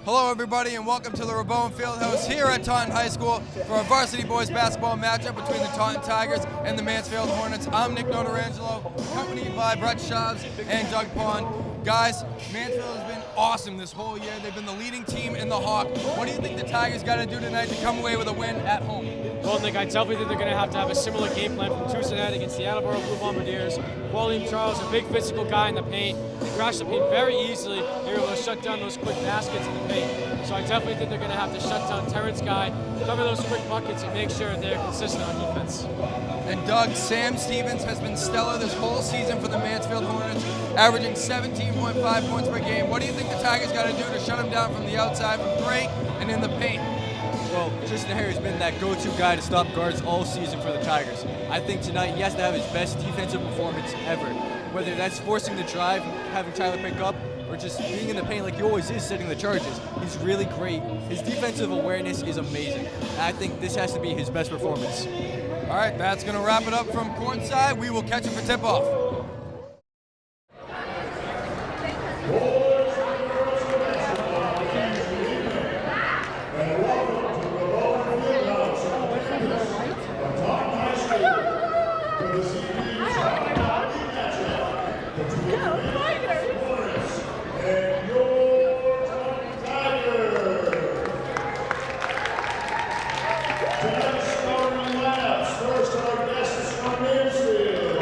Hello everybody and welcome to the Rabowen Fieldhouse here at Taunton High School for our varsity boys basketball matchup between the Taunton Tigers and the Mansfield Hornets. I'm Nick Notarangelo, accompanied by Brett Schaubs and Doug Pond. Guys, Mansfield has been awesome this whole year. They've been the leading team in the Hawk. What do you think the Tigers got to do tonight to come away with a win at home? Well, Nick, I definitely think they're going to have a similar game plan from Tuesday night against the Attleboro Blue Bombardiers. William Charles, a big physical guy in the paint. They crash the paint very easily. They're able to shut down those quick baskets in the paint. So I definitely think they're going to have to shut down Terrence Guy, cover those quick buckets, and make sure they're consistent on defense. And Doug, Sam Stevens has been stellar this whole season for the Mansfield Hornets, averaging 17.5 points per game. What do you think the Tigers got to do to shut him down from the outside, from three, and in the paint? Well, Tristan Harry's been that go-to guy to stop guards all season for the Tigers. I think tonight he has to have his best defensive performance ever. Whether that's forcing the drive, having Tyler pick up, or just being in the paint like he always is, setting the charges. He's really great. His defensive awareness is amazing. And I think this has to be his best performance. All right, that's going to wrap it up from courtside. We will catch you for tip-off. Tonight's starting lineups. First, our guest is from Mansfield.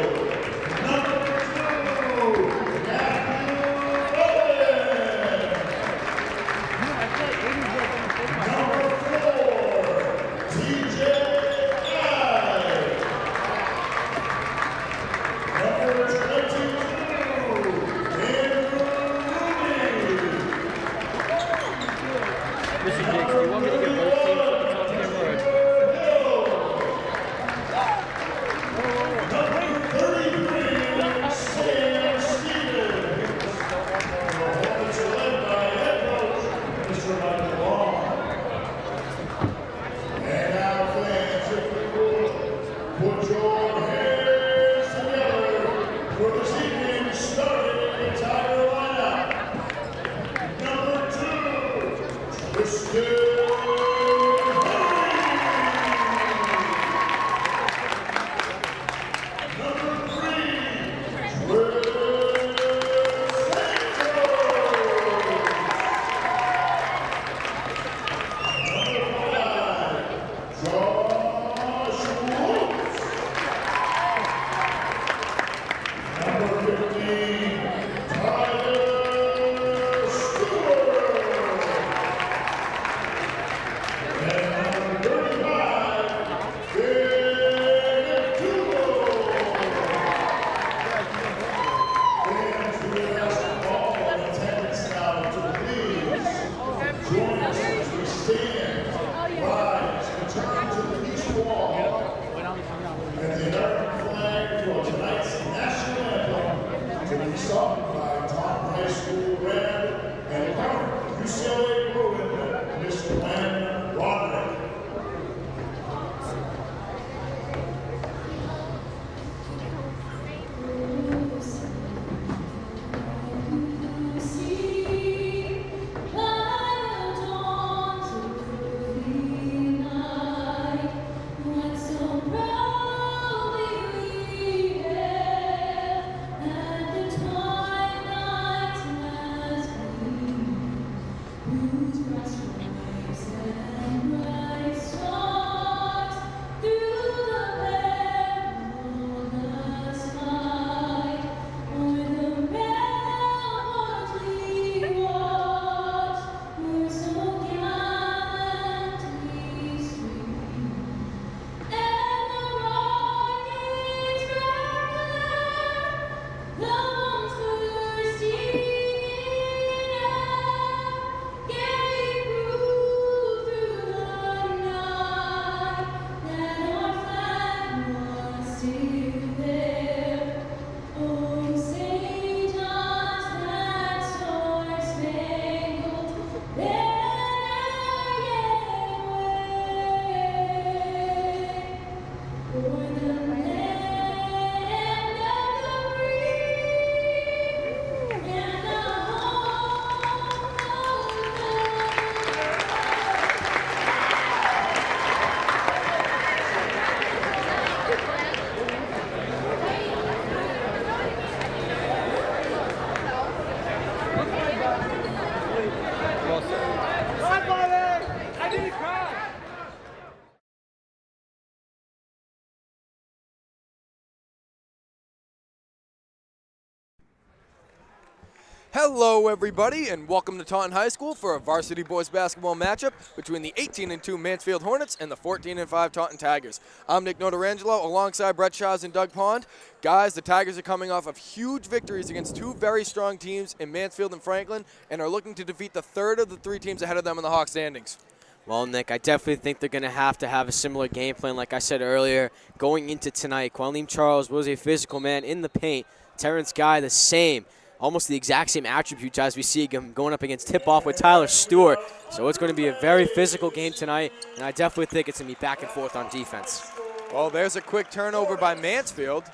Hello, everybody, and welcome to Taunton High School for a varsity boys basketball matchup between the 18-2 Mansfield Hornets and the 14-5 Taunton Tigers. I'm Nick Notarangelo alongside Brett Shaws and Doug Pond. Guys, the Tigers are coming off of huge victories against two very strong teams in Mansfield and Franklin and are looking to defeat the third of the three teams ahead of them in the Hawk standings. Well, Nick, I definitely think they're going to have a similar game plan. Like I said earlier, going into tonight, Qualim Charles was a physical man in the paint. Terrence Guy, the same. Almost the exact same attributes as we see him going up against tip-off with Tyler Stewart. So it's going to be a very physical game tonight, and I definitely think it's going to be back and forth on defense. Well, there's a quick turnover by Mansfield.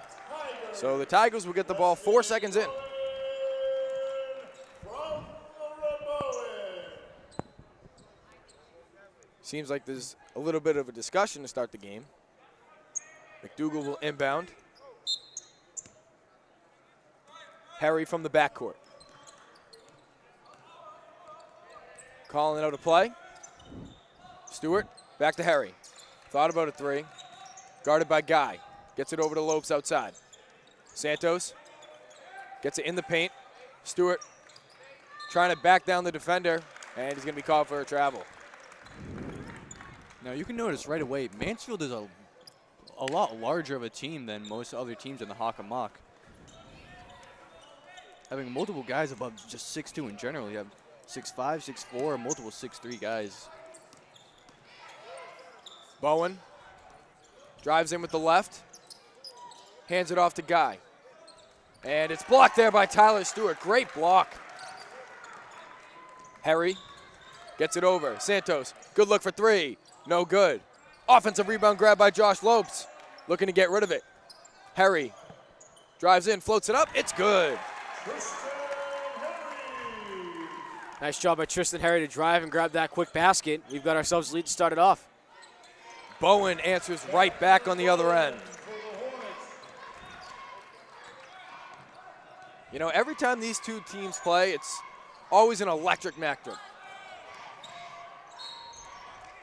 So the Tigers will get the ball 4 seconds in. Seems like there's a little bit of a discussion to start the game. McDougal will inbound. Harry from the backcourt. Calling out a play. Stewart, back to Harry. Thought about a three. Guarded by Guy. Gets it over to Lopes outside. Santos gets it in the paint. Stewart trying to back down the defender, and he's going to be called for a travel. Now you can notice right away, Mansfield is a lot larger of a team than most other teams in the Hawk and Mock. Having multiple guys above just 6'2" in general. You have 6'5", 6'4", multiple 6'3" guys. Bowen drives in with the left. Hands it off to Guy. And it's blocked there by Tyler Stewart. Great block. Harry gets it over. Santos, good look for three. No good. Offensive rebound grab by Josh Lopes. Looking to get rid of it. Harry drives in, floats it up. It's good. Nice job by Tristan Harry to drive and grab that quick basket. We've got ourselves a lead to start it off. Bowen answers right back on the other end. You know, every time these two teams play, it's always an electric matchup.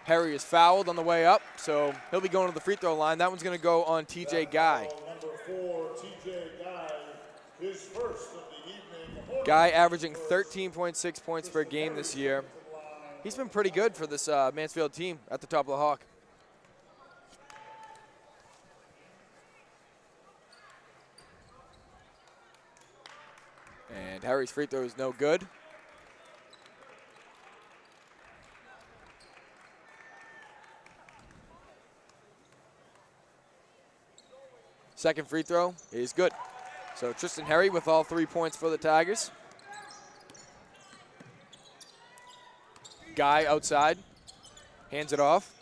Harry is fouled on the way up, so he'll be going to the free throw line. That one's going to go on TJ Guy. Number 4, TJ Guy, his first of the evening. Guy averaging 13.6 points per game this year. He's been pretty good for this Mansfield team at the top of the Hawk. And Harry's free throw is no good. Second free throw is good. So Tristan Harry with all 3 points for the Tigers. Guy outside, hands it off.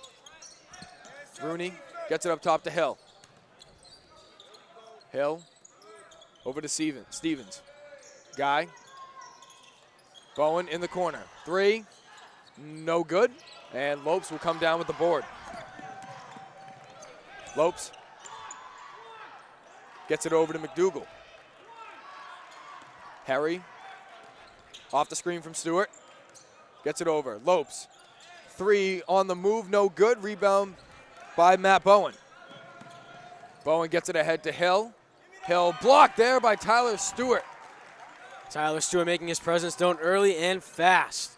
Rooney gets it up top to Hill. Hill over to Stevens. Guy. Bowen in the corner. Three, no good. And Lopes will come down with the board. Lopes gets it over to McDougal. Harry off the screen from Stewart. Gets it over. Lopes. Three on the move, no good. Rebound by Matt Bowen. Bowen gets it ahead to Hill. Hill blocked there by Tyler Stewart. Tyler Stewart making his presence known early and fast.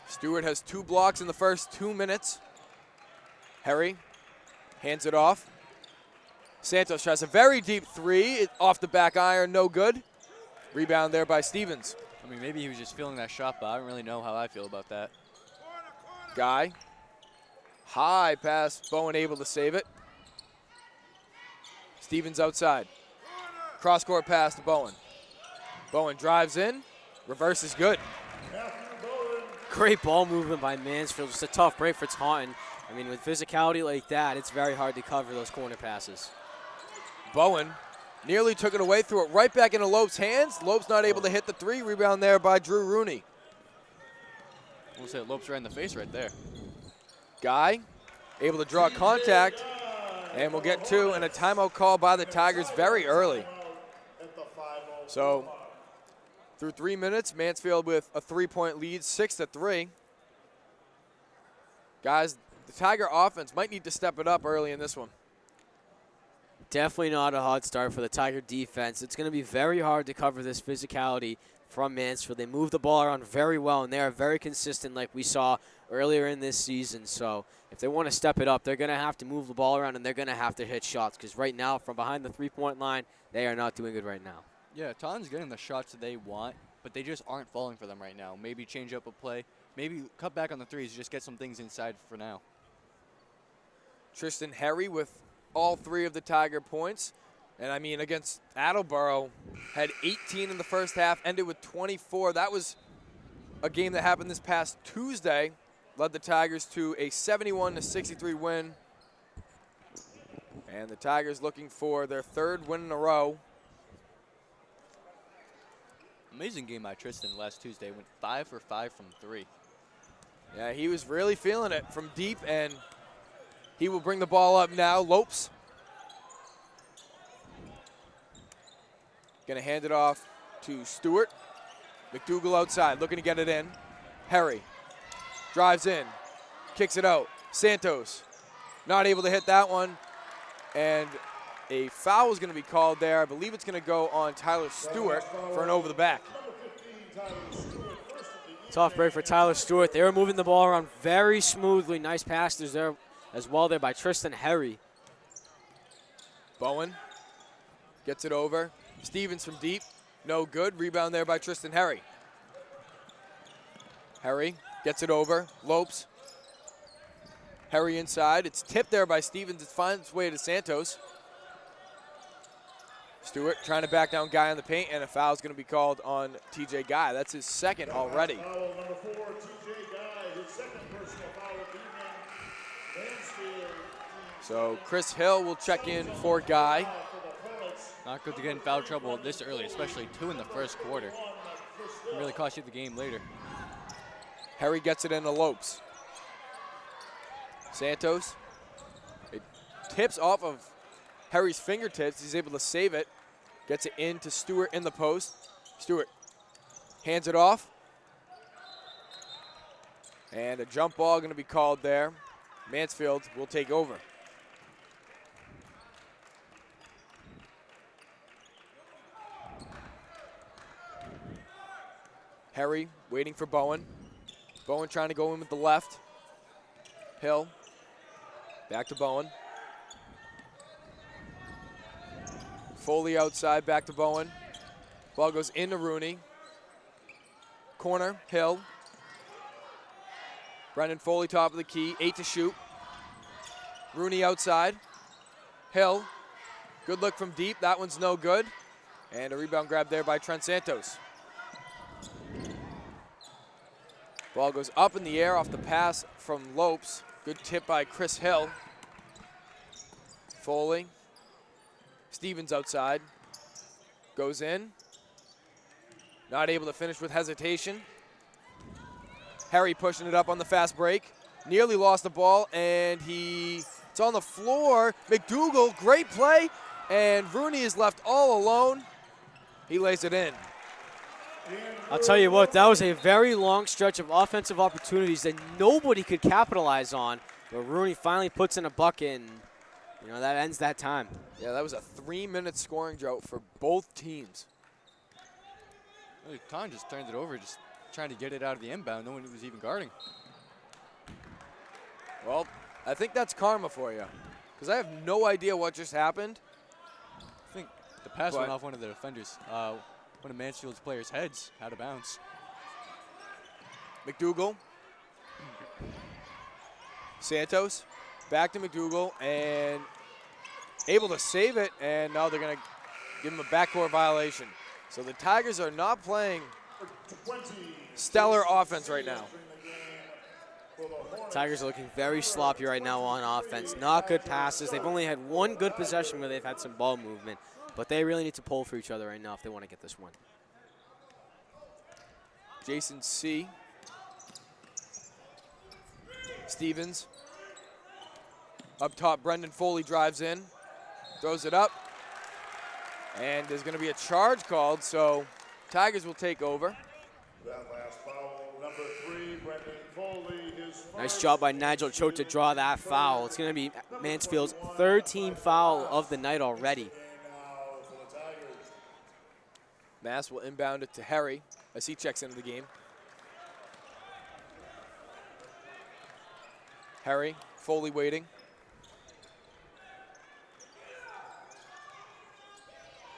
Stewart has 2 blocks in the first 2 minutes. Harry hands it off. Santos tries a very deep three. Off the back iron, no good. Rebound there by Stevens. I mean, maybe he was just feeling that shot, but I don't really know how I feel about that. Guy. High pass. Bowen able to save it. Stevens outside. Cross-court pass to Bowen. Bowen drives in. Reverse is good. Great ball movement by Mansfield. Just a tough break for Taunton. I mean, with physicality like that, it's very hard to cover those corner passes. Bowen nearly took it away, threw it right back into Lopes' hands. Lopes not able to hit the three. Rebound there by Drew Rooney. Almost hit Lopes right in the face right there. Guy able to draw contact, and we'll get 2 and a timeout call by the Tigers very early. So through 3 minutes, Mansfield with a 3-point lead, 6-3. Guys, the Tiger offense might need to step it up early in this one. Definitely not a hot start for the Tiger defense. It's going to be very hard to cover this physicality from Mansfield. They move the ball around very well, and they are very consistent like we saw earlier in this season. So if they want to step it up, they're going to have to move the ball around, and they're going to have to hit shots because right now, from behind the three-point line, they are not doing good right now. Yeah, Taunton's getting the shots that they want, but they just aren't falling for them right now. Maybe change up a play. Maybe cut back on the threes, just get some things inside for now. Tristan Harry with all 3 of the Tiger points. And, I mean, against Attleboro, had 18 in the first half, ended with 24. That was a game that happened this past Tuesday, led the Tigers to a 71-63 win. And the Tigers looking for their 3rd win in a row. Amazing game by Tristan last Tuesday. Went 5 for 5 from 3. Yeah, he was really feeling it from deep, and he will bring the ball up now. Lopes going to hand it off to Stewart. McDougal outside, looking to get it in. Harry drives in, kicks it out. Santos not able to hit that one, and a foul is going to be called there. I believe it's going to go on Tyler Stewart for an over the back. Tough break for Tyler Stewart. They were moving the ball around very smoothly. Nice passes there as well there by Tristan Harry. Bowen gets it over. Stevens from deep, no good. Rebound there by Tristan Harry. Harry gets it over. Lopes. Harry inside. It's tipped there by Stevens. It finds its way to Santos. Stewart trying to back down Guy in the paint, and a foul is going to be called on TJ Guy. That's his 2nd already. Foul number 4, TJ Guy, his 2nd personal foul of the evening. Mansfield. So Chris Hill will check in for Guy. Not good to get in foul trouble this early, especially 2 in the first quarter. Can really cost you the game later. Harry gets it into Lopes. Santos. It tips off of Harry's fingertips. He's able to save it. Gets it into Stewart in the post. Stewart hands it off. And a jump ball going to be called there. Mansfield will take over. Harry waiting for Bowen. Bowen trying to go in with the left. Hill. Back to Bowen. Foley outside, back to Bowen. Ball goes into Rooney. Corner, Hill. Brendan Foley, top of the key, 8 to shoot. Rooney outside. Hill. Good look from deep, that one's no good. And a rebound grab there by Trent Santos. Ball goes up in the air off the pass from Lopes. Good tip by Chris Hill. Foley. Stevens outside. Goes in. Not able to finish with hesitation. Harry pushing it up on the fast break. Nearly lost the ball, and it's on the floor. McDougal, great play, and Rooney is left all alone. He lays it in. I'll tell you what, that was a very long stretch of offensive opportunities that nobody could capitalize on, but Rooney finally puts in a bucket, and that ends that time. Yeah, that was a 3-minute scoring drought for both teams. Really, Con just turned it over, just trying to get it out of the inbound. No one was even guarding. Well, I think that's karma for you, because I have no idea what just happened. I think the pass went off one of the defenders. One of Mansfield's players' heads out of bounds. McDougal. Santos. Back to McDougal, and able to save it, and now they're going to give him a backcourt violation. So the Tigers are not playing stellar offense right now. Tigers are looking very sloppy right now on offense. Not good passes. They've only had one good possession where they've had some ball movement, but they really need to pull for each other right now if they want to get this one. Jason C. Stevens. Up top, Brendan Foley drives in, throws it up, and there's going to be a charge called, so Tigers will take over. That last foul, number 3, Brendan Foley. Nice job by Nigel Choate to draw that foul. It's going to be Mansfield's 3rd team foul of the night already. Mass will inbound it to Harry as he checks into the game. Harry, Foley waiting.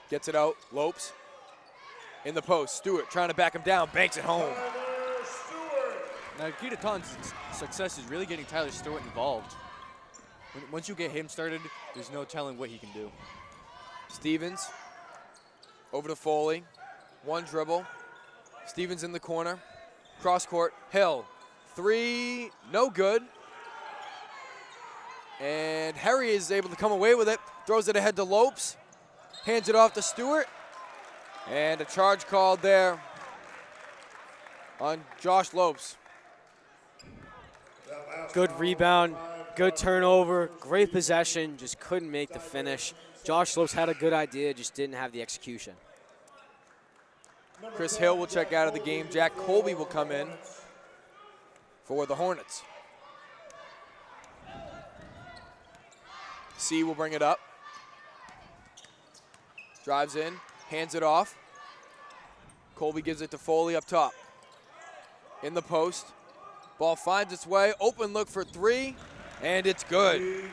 Gets it out, Lopes. In the post, Stewart trying to back him down, banks it home. Now, the key to Taunton's success is really getting Tyler Stewart involved. Once you get him started, there's no telling what he can do. Stevens over to Foley. One dribble. Stevens in the corner. Cross court. Hill. Three. No good. And Harry is able to come away with it. Throws it ahead to Lopes. Hands it off to Stewart. And a charge called there on Josh Lopes. Good rebound, good turnover, great possession, just couldn't make the finish. Josh Lopes had a good idea, just didn't have the execution. Chris Hill will check out of the game. Jack Colby will come in for the Hornets. C will bring it up. Drives in, hands it off. Colby gives it to Foley up top. In the post. Ball finds its way. Open look for three, and it's good.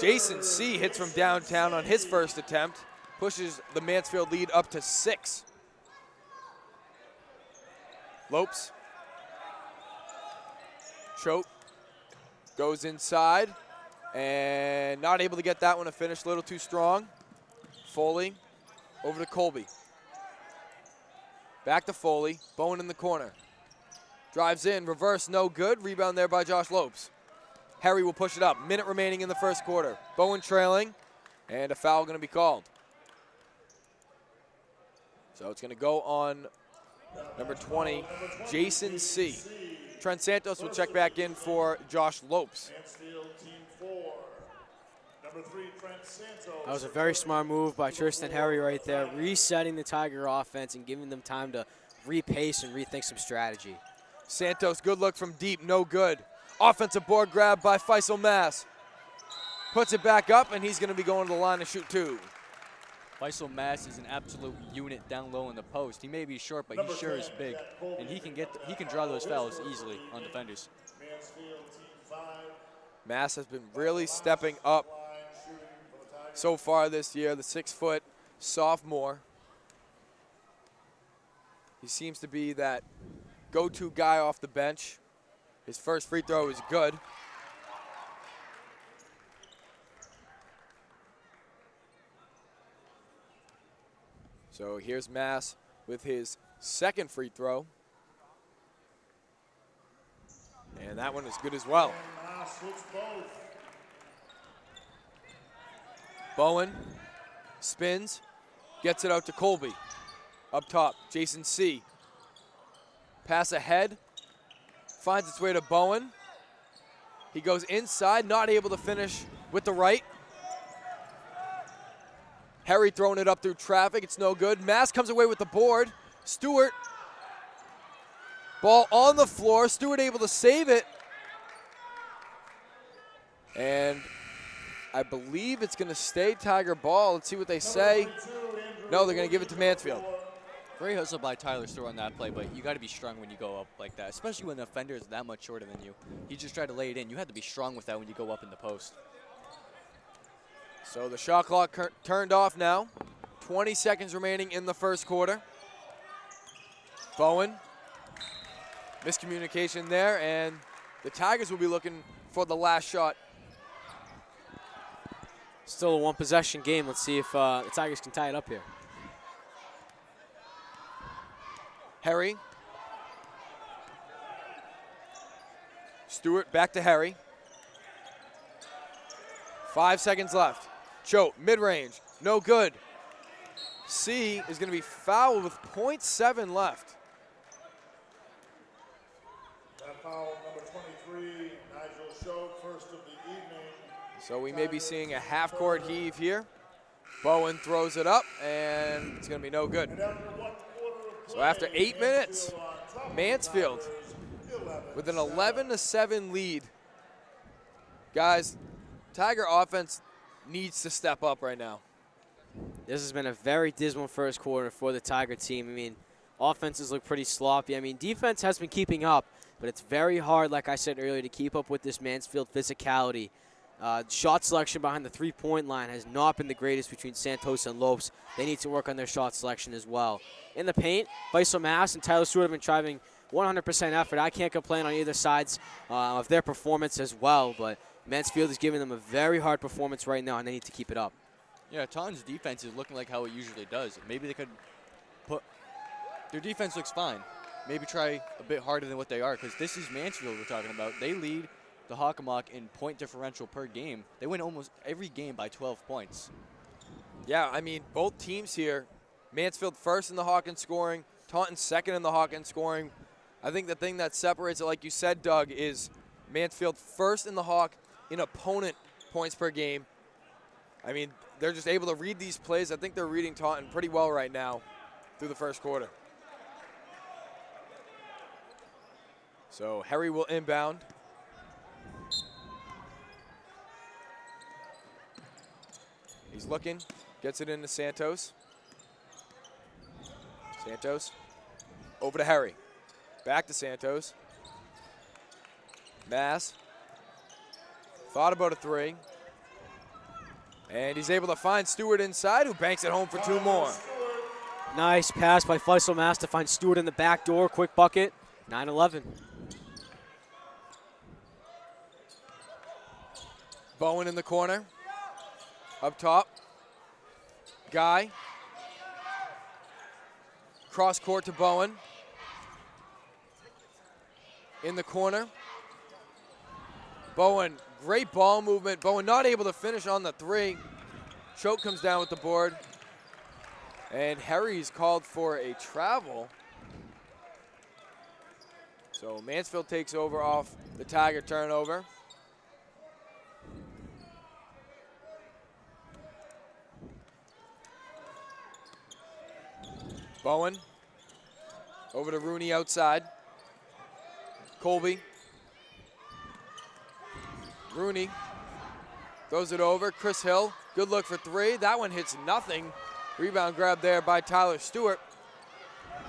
Jason C hits from downtown on his first attempt. Pushes the Mansfield lead up to 6. Lopes. Choate goes inside and not able to get that one to finish. A little too strong. Foley over to Colby. Back to Foley. Bowen in the corner. Drives in, reverse, no good. Rebound there by Josh Lopes. Harry will push it up. Minute remaining in the first quarter. Bowen trailing, and a foul going to be called. So it's going to go on number 20, Jason C. Trent Santos will check back in for Josh Lopes. Mansfield team 4. Number 3, Trent Santos. That was a very smart move by Tristan Harry right there, resetting the Tiger offense and giving them time to repace and rethink some strategy. Santos, good look from deep, no good. Offensive board grab by Faisal Mass. Puts it back up, and he's going to be going to the line to shoot 2. Faisal Mass is an absolute unit down low in the post. He may be short, but he sure is big, and he can draw those fouls easily on defenders. Mansfield team 5. Mass has been really stepping up so far this year, the 6-foot sophomore. He seems to be that go-to guy off the bench. His first free throw is good. So here's Mass with his second free throw. And that one is good as well. Mass hits both. Bowen spins, gets it out to Colby. Up top, Jason C. Pass ahead, finds its way to Bowen. He goes inside, not able to finish with the right. Harry throwing it up through traffic, it's no good. Mass comes away with the board. Stewart, ball on the floor. Stewart able to save it. And I believe it's gonna stay Tiger ball. Let's see what they say. No, they're gonna give it to Mansfield. Great hustle by Tyler Stewart on that play, but you got to be strong when you go up like that, especially when the offender is that much shorter than you. He just tried to lay it in. You have to be strong with that when you go up in the post. So the shot clock turned off now. 20 seconds remaining in the first quarter. Bowen, miscommunication there, and the Tigers will be looking for the last shot. Still a one-possession game. Let's see if the Tigers can tie it up here. Harry. Stewart back to Harry. 5 seconds left. Choate, mid-range, no good. C is going to be fouled with .7 left. That foul, number 23, Nigel Choate, first of the evening. So we may be seeing a half-court heave here. Bowen throws it up, and it's going to be no good. So after 8 minutes, Mansfield with an 11-7 lead. Guys, Tiger offense needs to step up right now. This has been a very dismal first quarter for the Tiger team. I mean, offenses look pretty sloppy. I mean, defense has been keeping up, but it's very hard, like I said earlier, to keep up with this Mansfield physicality. Shot selection behind the three-point line has not been the greatest between Santos and Lopes. They need to work on their shot selection as well. In the paint, Faisal Mass and Tyler Stewart have been driving 100% effort. I can't complain on either sides of their performance as well, but Mansfield is giving them a very hard performance right now, and they need to keep it up. Yeah, Taunton's defense is looking like how it usually does. Maybe they could put their defense looks fine. Maybe try a bit harder than what they are, because this is Mansfield we're talking about. They lead the Hockomock in point differential per game. They win almost every game by 12 points. Yeah, I mean, both teams here, Mansfield first in the Hawk in scoring, Taunton second in the Hawk in scoring. I think the thing that separates it, like you said, Doug, is Mansfield first in the Hawk in opponent points per game. I mean, they're just able to read these plays. I think they're reading Taunton pretty well right now through the first quarter. So Harry will inbound. He's looking, gets it into Santos. Santos, over to Harry. Back to Santos. Mass. Thought about a three. And he's able to find Stewart inside, who banks it home for two more. Nice pass by Faisal Mass to find Stewart in the back door. Quick bucket, 9-11. Bowen in the corner. Up top. Guy. Cross court to Bowen. In the corner. Bowen, great ball movement. Bowen not able to finish on the three. Choke comes down with the board. And Harry's called for a travel. So Mansfield takes over off the Tiger turnover. Bowen over to Rooney outside. Colby. Rooney throws it over. Chris Hill, good look for three. That one hits nothing. Rebound grab there by Tyler Stewart.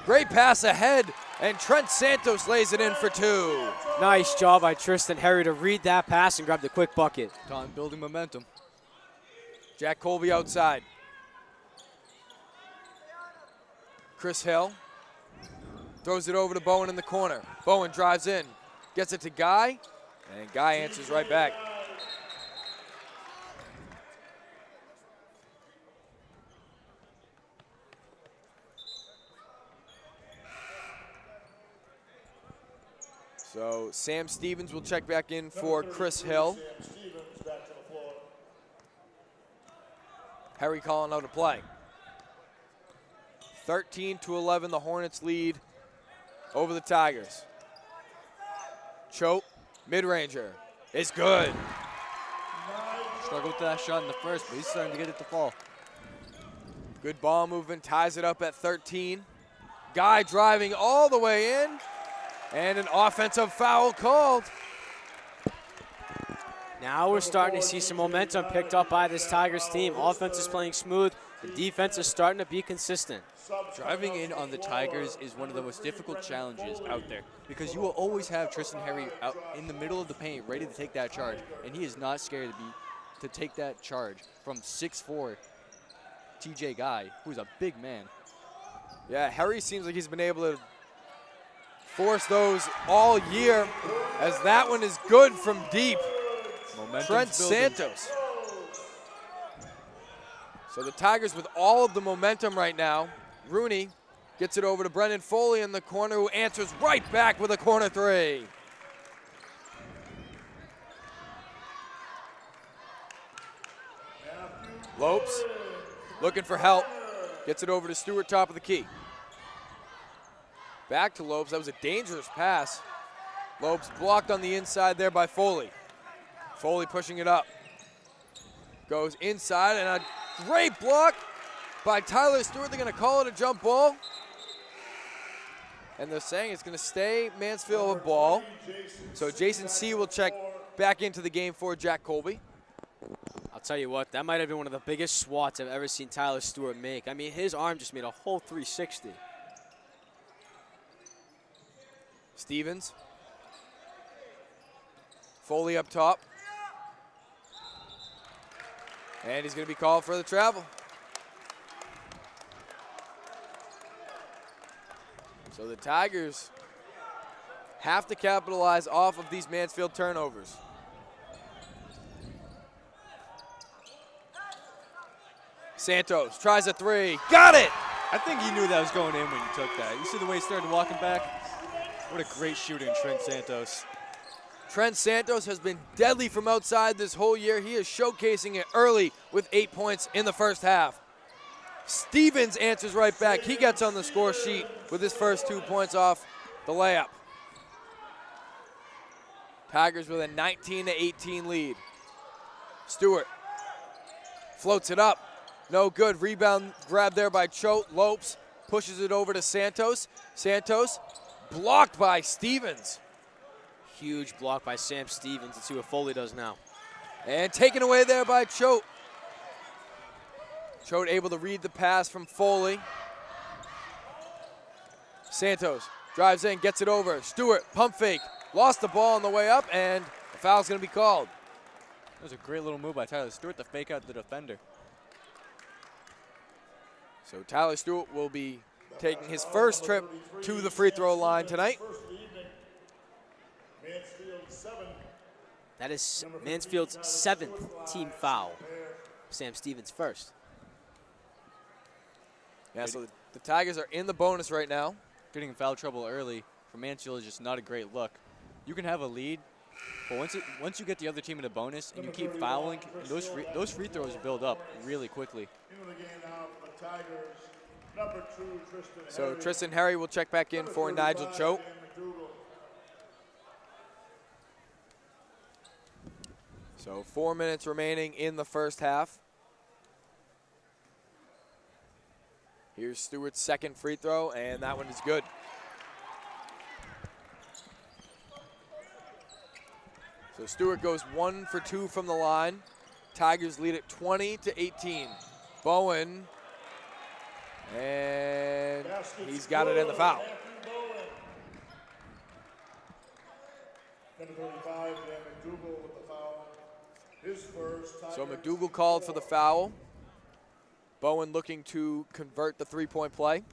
Great pass ahead, and Trent Santos lays it in for two. Nice job by Tristan Harry to read that pass and grab the quick bucket. Taunton building momentum. Jack Colby outside. Chris Hill throws it over to Bowen in the corner. Bowen drives in, gets it to Guy, and Guy answers right back. So Sam Stevens will check back in for Chris Hill. Harry calling out a play. 13-11, the Hornets lead over the Tigers. Choate, mid-ranger, is good. Struggled with that shot in the first, but he's starting to get it to fall. Good ball movement, ties it up at 13. Guy driving all the way in, and an offensive foul called. Now we're starting to see some momentum picked up by this Tigers team. Offense is playing smooth. The defense is starting to be consistent. Driving in on the Tigers is one of the most difficult challenges out there, because you will always have Tristan Harry out in the middle of the paint ready to take that charge, and he is not scared to take that charge from 6'4" TJ Guy, who's a big man. Yeah, Harry seems like he's been able to force those all year, as that one is good from deep. Momentum's Trent building. Santos. So the Tigers with all of the momentum right now. Rooney gets it over to Brendan Foley in the corner, who answers right back with a corner three. Lopes looking for help. Gets it over to Stewart, top of the key. Back to Lopes. That was a dangerous pass. Lopes blocked on the inside there by Foley. Foley pushing it up. Goes inside, and a great block by Tyler Stewart. They're going to call it a jump ball. And they're saying it's going to stay Mansfield a ball. So Jason C. will check back into the game for Jack Colby. tell you what, that might have been one of the biggest swats I've ever seen Tyler Stewart make. I mean, his arm just made a whole 360. Stevens. Foley up top. And he's going to be called for the travel. So the Tigers have to capitalize off of these Mansfield turnovers. Santos tries a three. Got it! I think he knew that was going in when he took that. You see the way he started walking back? What a great shooter in Trent Santos. Trent Santos has been deadly from outside this whole year. He is showcasing it early with 8 points in the first half. Stevens answers right back. He gets on the score sheet with his first 2 points off the layup. Tigers with a 19-18 lead. Stewart floats it up. No good. Rebound grab there by Choate. Lopes pushes it over to Santos. Santos blocked by Stevens. Huge block by Sam Stevens. Let's see what Foley does now. And taken away there by Choate. Choate able to read the pass from Foley. Santos drives in, gets it over. Stewart, pump fake. Lost the ball on the way up, and a foul's going to be called. That was a great little move by Tyler Stewart to fake out the defender. So Tyler Stewart will be taking his first trip to the free throw line tonight. That is Mansfield's 7th team foul. Sam Stevens first. Yeah, so the Tigers are in the bonus right now. Getting in foul trouble early for Mansfield is just not a great look. You can have a lead, but once you get the other team in a bonus and you keep fouling, those free throws build up really quickly. So Tristan Harry will check back in for Nigel Choate. So 4 minutes remaining in the first half. Here's Stewart's second free throw, and that one is good. So Stewart goes 1 for 2 from the line. Tigers lead it 20-18. Bowen, and he's got it in the foul. So McDougal called for the foul. Bowen looking to convert the three-point play.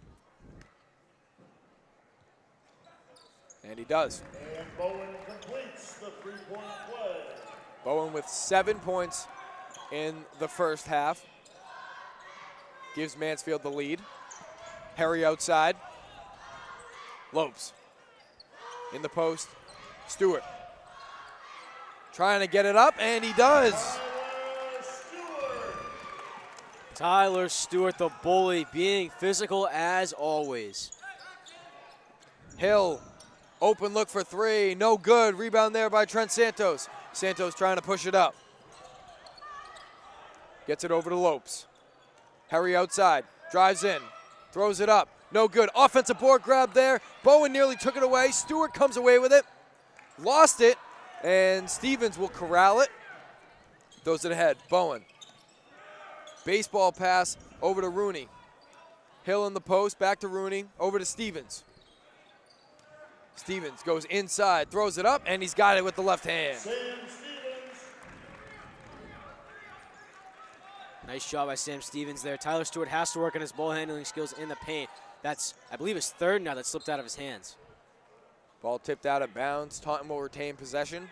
And he does. And Bowen completes the three-point play. Bowen with 7 points in the first half. Gives Mansfield the lead. Harry outside. Lopes in the post. Stewart trying to get it up, and he does. Tyler Stewart, the bully, being physical as always. Hill, open look for three, no good. Rebound there by Trent Santos. Santos trying to push it up. Gets it over to Lopes. Harry outside, drives in, throws it up, no good. Offensive board grab there. Bowen nearly took it away. Stewart comes away with it, lost it, and Stevens will corral it. Throws it ahead, Bowen. Baseball pass over to Rooney. Hill in the post, back to Rooney, over to Stevens. Stevens goes inside, throws it up, and he's got it with the left hand. Nice job by Sam Stevens there. Tyler Stewart has to work on his ball handling skills in the paint. That's, I believe, his third now that slipped out of his hands. Ball tipped out of bounds. Taunton will retain possession.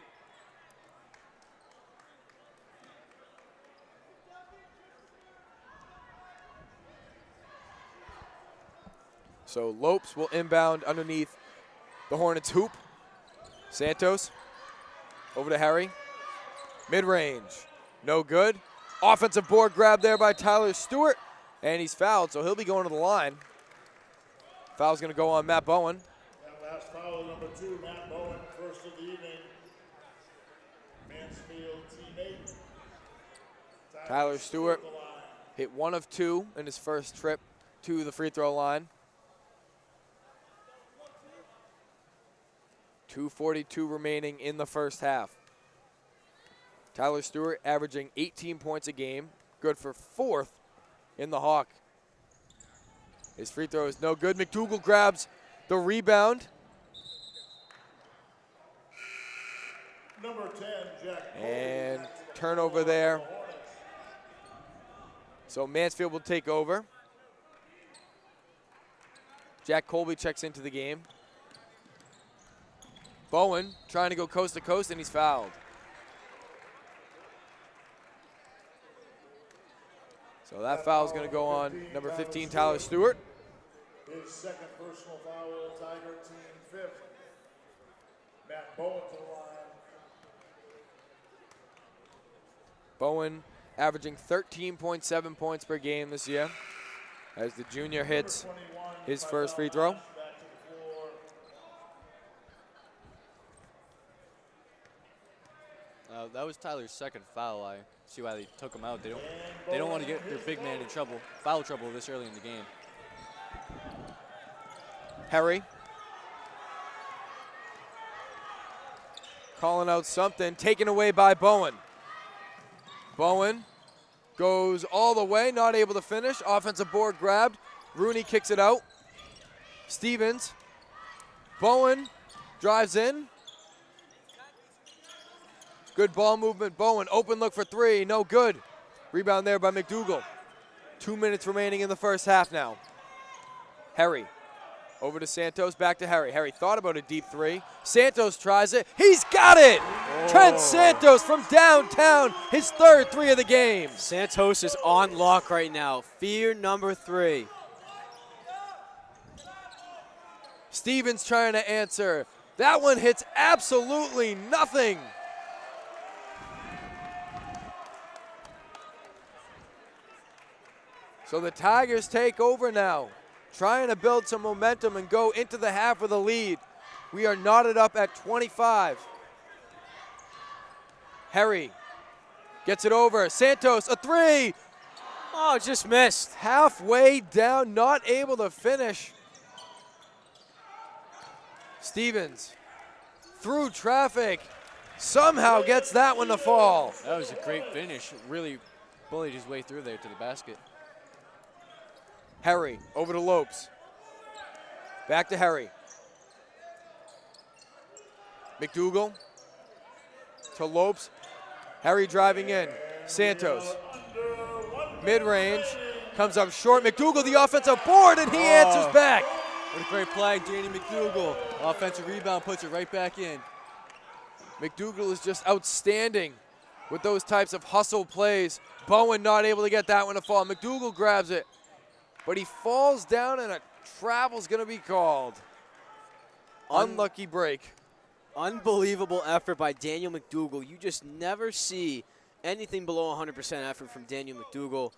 So Lopes will inbound underneath the Hornets' hoop. Santos over to Harry. Mid-range, no good. Offensive board grab there by Tyler Stewart, and he's fouled, so he'll be going to the line. Foul's going to go on Matt Bowen. That last foul, number 2, Matt Bowen, first of the evening. Mansfield teammate. Tyler Stewart hit 1 of 2 in his first trip to the free throw line. 2:42 remaining in the first half. Tyler Stewart averaging 18 points a game, good for 4th in the Hawk. His free throw is no good. McDougal grabs the rebound. Number 10, Jack. And turnover there. So Mansfield will take over. Jack Colby checks into the game. Bowen trying to go coast to coast, and he's fouled. So that foul is going to go on number 15, Tyler Stewart. His second personal foul of the Tiger team, 5th. Matt Bowen to the line. Bowen averaging 13.7 points per game this year as the junior hits his first free throw. Back to the floor. That was Tyler's second foul. I see why they took him out. They don't want to get their big man in trouble, foul trouble this early in the game. Harry calling out something, taken away by Bowen. Bowen goes all the way, not able to finish. Offensive board grabbed. Rooney kicks it out. Stevens. Bowen drives in. Good ball movement. Bowen, open look for 3, no good. Rebound there by McDougal. 2 minutes remaining in the first half now. Harry over to Santos, back to Harry. Harry thought about a deep 3. Santos tries it. He's got it! Trent Santos from downtown, his 3rd 3 of the game. Santos is on lock right now. Fear number 3. Stevens trying to answer. That one hits absolutely nothing. So the Tigers take over now, trying to build some momentum and go into the half with a lead. We are knotted up at 25. Harry gets it over. Santos, a 3. Oh, just missed. Halfway down, not able to finish. Stevens, through traffic, somehow gets that one to fall. That was a great finish. Really bullied his way through there to the basket. Harry over to Lopes. Back to Harry. McDougal to Lopes. Harry driving in. Santos. Mid-range. Comes up short. McDougal the offensive board, and he answers back. What a great play, Danny McDougal. Offensive rebound, puts it right back in. McDougal is just outstanding with those types of hustle plays. Bowen not able to get that one to fall. McDougal grabs it, but he falls down and a travel's going to be called. Unlucky break. Unbelievable effort by Daniel McDougal. You just never see anything below 100% effort from Daniel McDougal.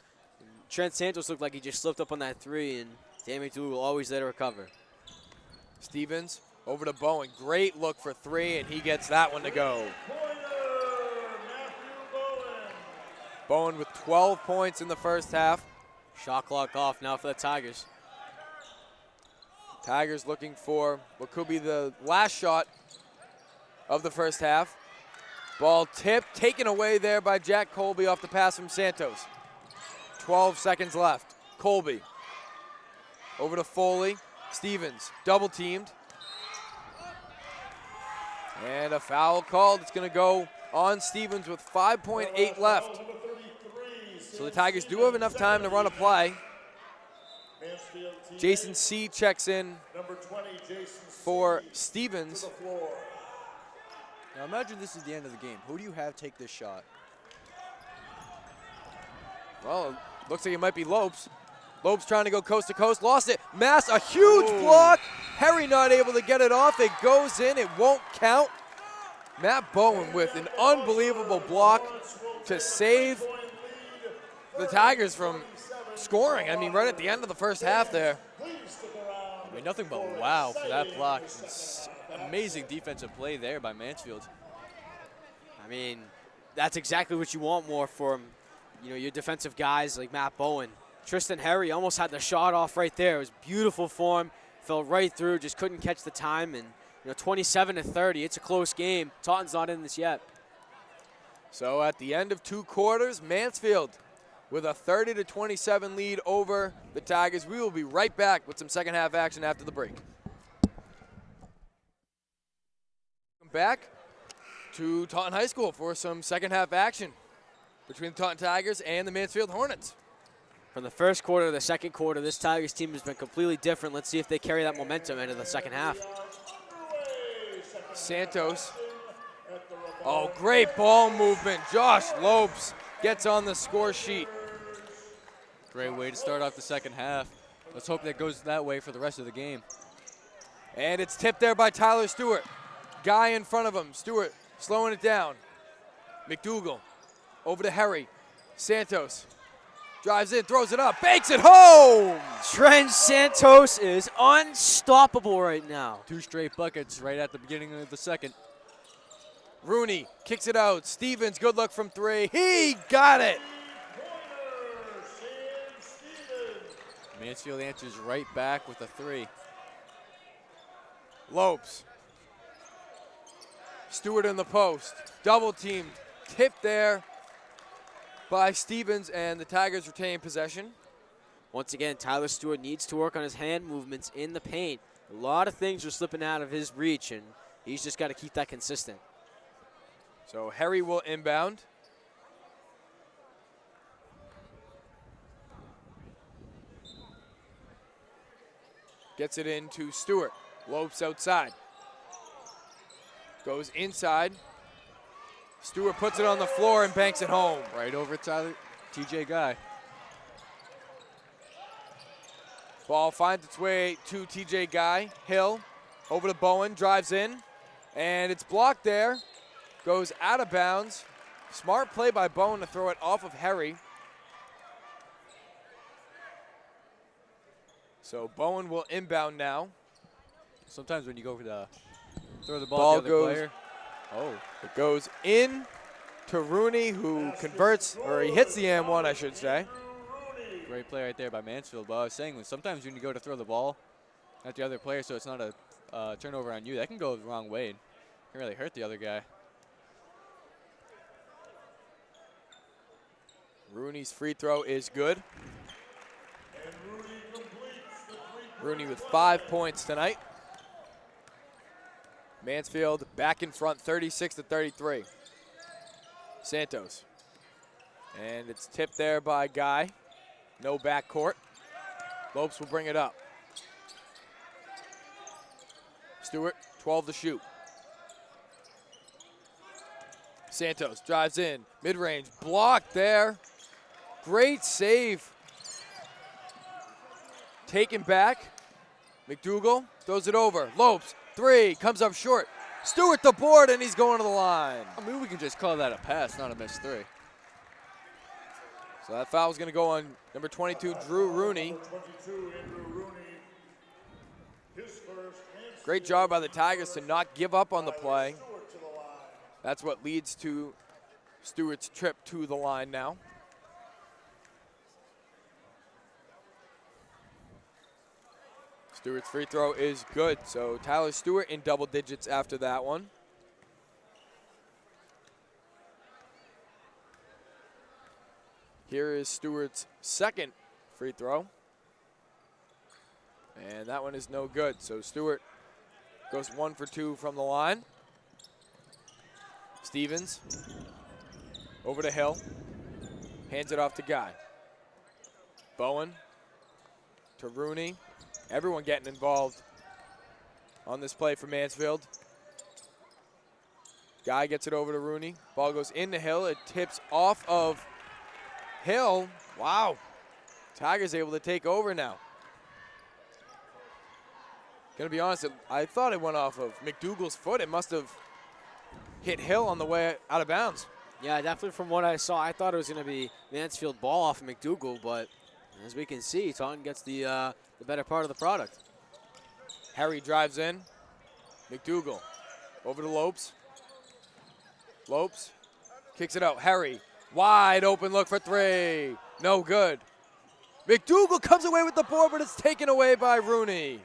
Trent Santos looked like he just slipped up on that 3, and Daniel McDougal always there to recover. Stevens over to Bowen. Great look for 3, and he gets that one to go. Bowen with 12 points in the first half. Shot clock off now for the Tigers. Tigers looking for what could be the last shot of the first half. Ball tipped, taken away there by Jack Colby off the pass from Santos. 12 seconds left. Colby over to Foley. Stevens double teamed. And a foul called. It's going to go on Stevens with 5.8 left. So the Tigers do have enough time to run a play. Jason C. checks in for Stevens. Now imagine this is the end of the game. Who do you have take this shot? Well, it looks like it might be Lopes. Lopes trying to go coast to coast, lost it. Mass, a huge block. Harry not able to get it off. It goes in, it won't count. Matt Bowen with an unbelievable block to save the Tigers from scoring. I mean, right at the end of the first half there. I mean, nothing but wow for that block. It's amazing defensive play there by Mansfield. I mean, that's exactly what you want more from, your defensive guys like Matt Bowen. Tristan Harry almost had the shot off right there. It was beautiful for him. Fell right through, just couldn't catch the time. And 27-30, it's a close game. Taunton's not in this yet. So at the end of 2 quarters, Mansfield with a 30-27 lead over the Tigers. We will be right back with some second half action after the break. Welcome back to Taunton High School for some second half action between the Taunton Tigers and the Mansfield Hornets. From the first quarter to the second quarter, this Tigers team has been completely different. Let's see if they carry that momentum into the second half. Santos. Oh, great ball movement. Josh Lopes gets on the score sheet. Great way to start off the second half. Let's hope that goes that way for the rest of the game. And it's tipped there by Tyler Stewart. Guy in front of him. Stewart slowing it down. McDougal over to Harry. Santos drives in, throws it up, banks it home. Trent Santos is unstoppable right now. 2 straight buckets right at the beginning of the second. Rooney kicks it out. Stevens, good look from 3. He got it. Mansfield answers right back with a 3. Lopes. Stewart in the post. Double teamed. Tipped there by Stevens, and the Tigers retain possession. Once again, Tyler Stewart needs to work on his hand movements in the paint. A lot of things are slipping out of his reach, and he's just got to keep that consistent. So Harry will inbound. Gets it into Stewart. Lopes outside. Goes inside. Stewart puts it on the floor and banks it home. Right over Tyler, TJ Guy. Ball finds its way to TJ Guy. Hill over to Bowen, drives in, and it's blocked there. Goes out of bounds. Smart play by Bowen to throw it off of Harry. So Bowen will inbound now. Sometimes when you go for the throw the ball to the other player. Oh. It goes in to Rooney, who converts, or he hits the M1, I should say. Great play right there by Mansfield. But I was saying, sometimes when you go to throw the ball at the other player so it's not a turnover on you, that can go the wrong way and can really hurt the other guy. Rooney's free throw is good. Rooney with 5 points tonight. Mansfield back in front, 36-33. Santos. And it's tipped there by Guy. No backcourt. Lopes will bring it up. Stewart, 12 to shoot. Santos drives in, mid-range, blocked there. Great save. Taken back. McDougal throws it over. Lopes, 3, comes up short. Stewart the board, and he's going to the line. I mean, we can just call that a pass, not a missed 3. So that foul is going to go on number 22, Drew Rooney. Great job by the Tigers to not give up on the play. That's what leads to Stewart's trip to the line now. Stewart's free throw is good, so Tyler Stewart in double digits after that one. Here is Stewart's second free throw. And that one is no good, so Stewart goes 1 for 2 from the line. Stevens over to Hill, hands it off to Guy. Bowen to Rooney. Everyone getting involved on this play for Mansfield. Guy gets it over to Rooney. Ball goes into Hill. It tips off of Hill. Wow. Tigers able to take over now. Gonna be honest, I thought it went off of McDougal's foot. It must have hit Hill on the way out of bounds. Yeah, definitely from what I saw, I thought it was going to be Mansfield ball off of McDougal, but as we can see, Taunton gets the better part of the product. Harry drives in. McDougal over to Lopes. Lopes kicks it out. Harry, wide open look for 3. No good. McDougal comes away with the board, but it's taken away by Rooney.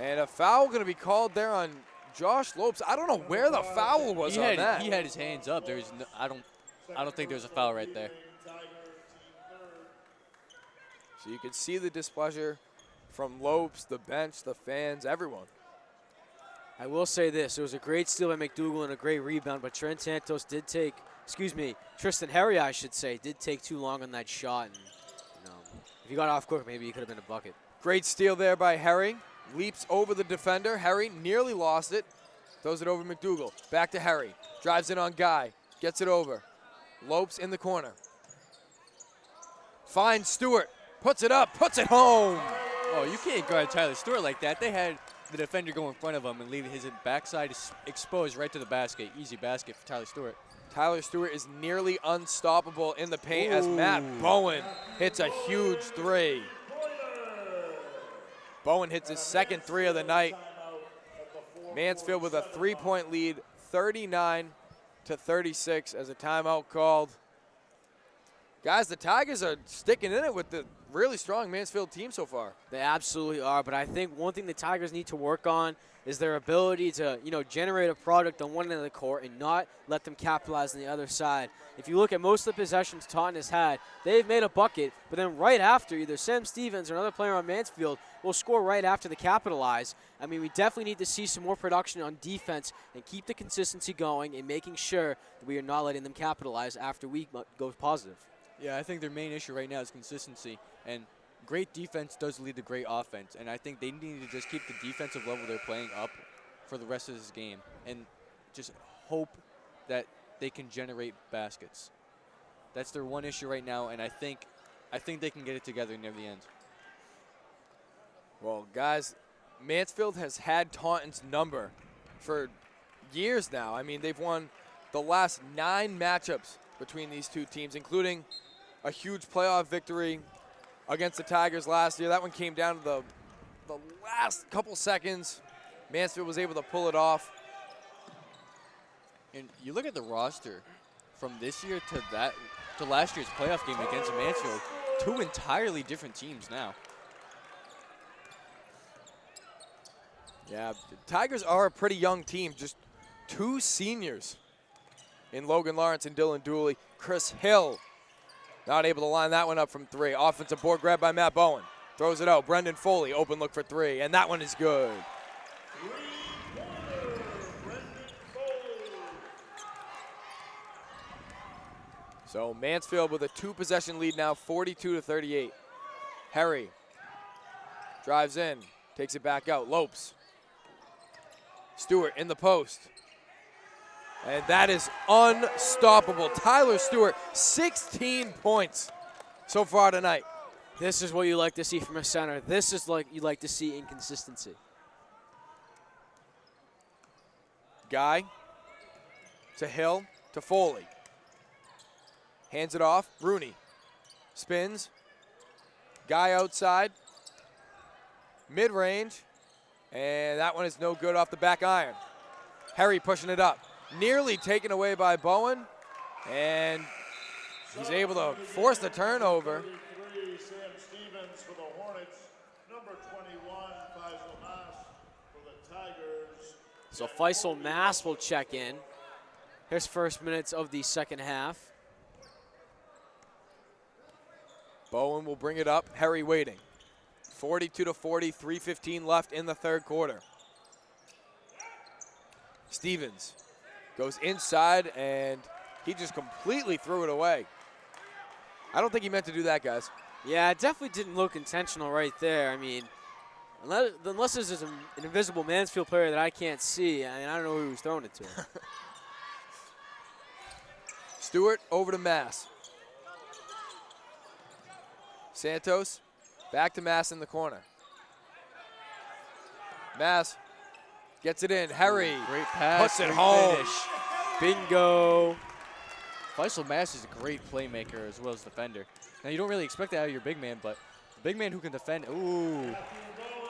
And a foul going to be called there on Josh Lopes. I don't know where the foul was on that. He had his hands up. There's no, I don't think there's a foul right there. So you could see the displeasure from Lopes, the bench, the fans, everyone. I will say this. It was a great steal by McDougal and a great rebound, but Tristan Harry, I should say, did take too long on that shot. And, if he got off quick, maybe he could have been a bucket. Great steal there by Harry. Leaps over the defender. Harry nearly lost it. Throws it over to McDougal. Back to Harry. Drives in on Guy. Gets it over. Lopes in the corner. Finds Stewart. Puts it up. Puts it home. Oh, you can't guard Tyler Stewart like that. They had the defender go in front of him and leave his backside exposed right to the basket. Easy basket for Tyler Stewart. Tyler Stewart is nearly unstoppable in the paint as Matt Bowen hits a huge three. Bowen hits his second three of the night. Mansfield with a 3-point lead, 39-36 as a timeout called. Guys, the Tigers are sticking in it with the really strong Mansfield team so far. They absolutely are, but I think one thing the Tigers need to work on is their ability to, generate a product on one end of the court and not let them capitalize on the other side. If you look at most of the possessions Taunton has had, they've made a bucket, but then right after, either Sam Stevens or another player on Mansfield will score right after they capitalize. I mean, we definitely need to see some more production on defense and keep the consistency going and making sure that we are not letting them capitalize after we go positive. Yeah, I think their main issue right now is consistency, and great defense does lead to great offense, and I think they need to just keep the defensive level they're playing up for the rest of this game and just hope that they can generate baskets. That's their one issue right now, and I think they can get it together near the end. Well, guys, Mansfield has had Taunton's number for years now. I mean, they've won the last 9 matchups between these two teams, including a huge playoff victory against the Tigers last year. That one came down to the last couple seconds. Mansfield was able to pull it off. And you look at the roster from this year to last year's playoff game against Mansfield, 2 entirely different teams now. Yeah, the Tigers are a pretty young team, just 2 seniors in Logan Lawrence and Dylan Dooley. Chris Hill not able to line that one up from 3. Offensive board grab by Matt Bowen. Throws it out. Brendan Foley, open look for 3, and that one is good. So Mansfield with a 2-possession lead now, 42-38. Harry drives in, takes it back out. Lopes. Stewart in the post. And that is unstoppable. Tyler Stewart, 16 points so far tonight. This is what you like to see from a center. This is like you like to see inconsistency. Guy to Hill to Foley. Hands it off. Rooney spins. Guy outside. Mid-range. And that one is no good off the back iron. Harry pushing it up. Nearly taken away by Bowen, and he's able to force the turnover. Sam Stevens for the Hornets. Number 21, Faisal Mas for the Tigers. So Faisal Mas will check in. His first minutes of the second half. Bowen will bring it up. Harry waiting. 42-40, 3:15 left in the third quarter. Stevens goes inside, and he just completely threw it away. I don't think he meant to do that, guys. Yeah, it definitely didn't look intentional right there. I mean, unless this is an invisible Mansfield player that I can't see, I mean, I don't know who he was throwing it to. Stewart over to Mass. Santos back to Mass in the corner. Mass gets it in. Harry Great pass. puts it home. Finish. Bingo. Faisal Mas is a great playmaker as well as defender. Now, you don't really expect that out of your big man, but the big man who can defend. Ooh.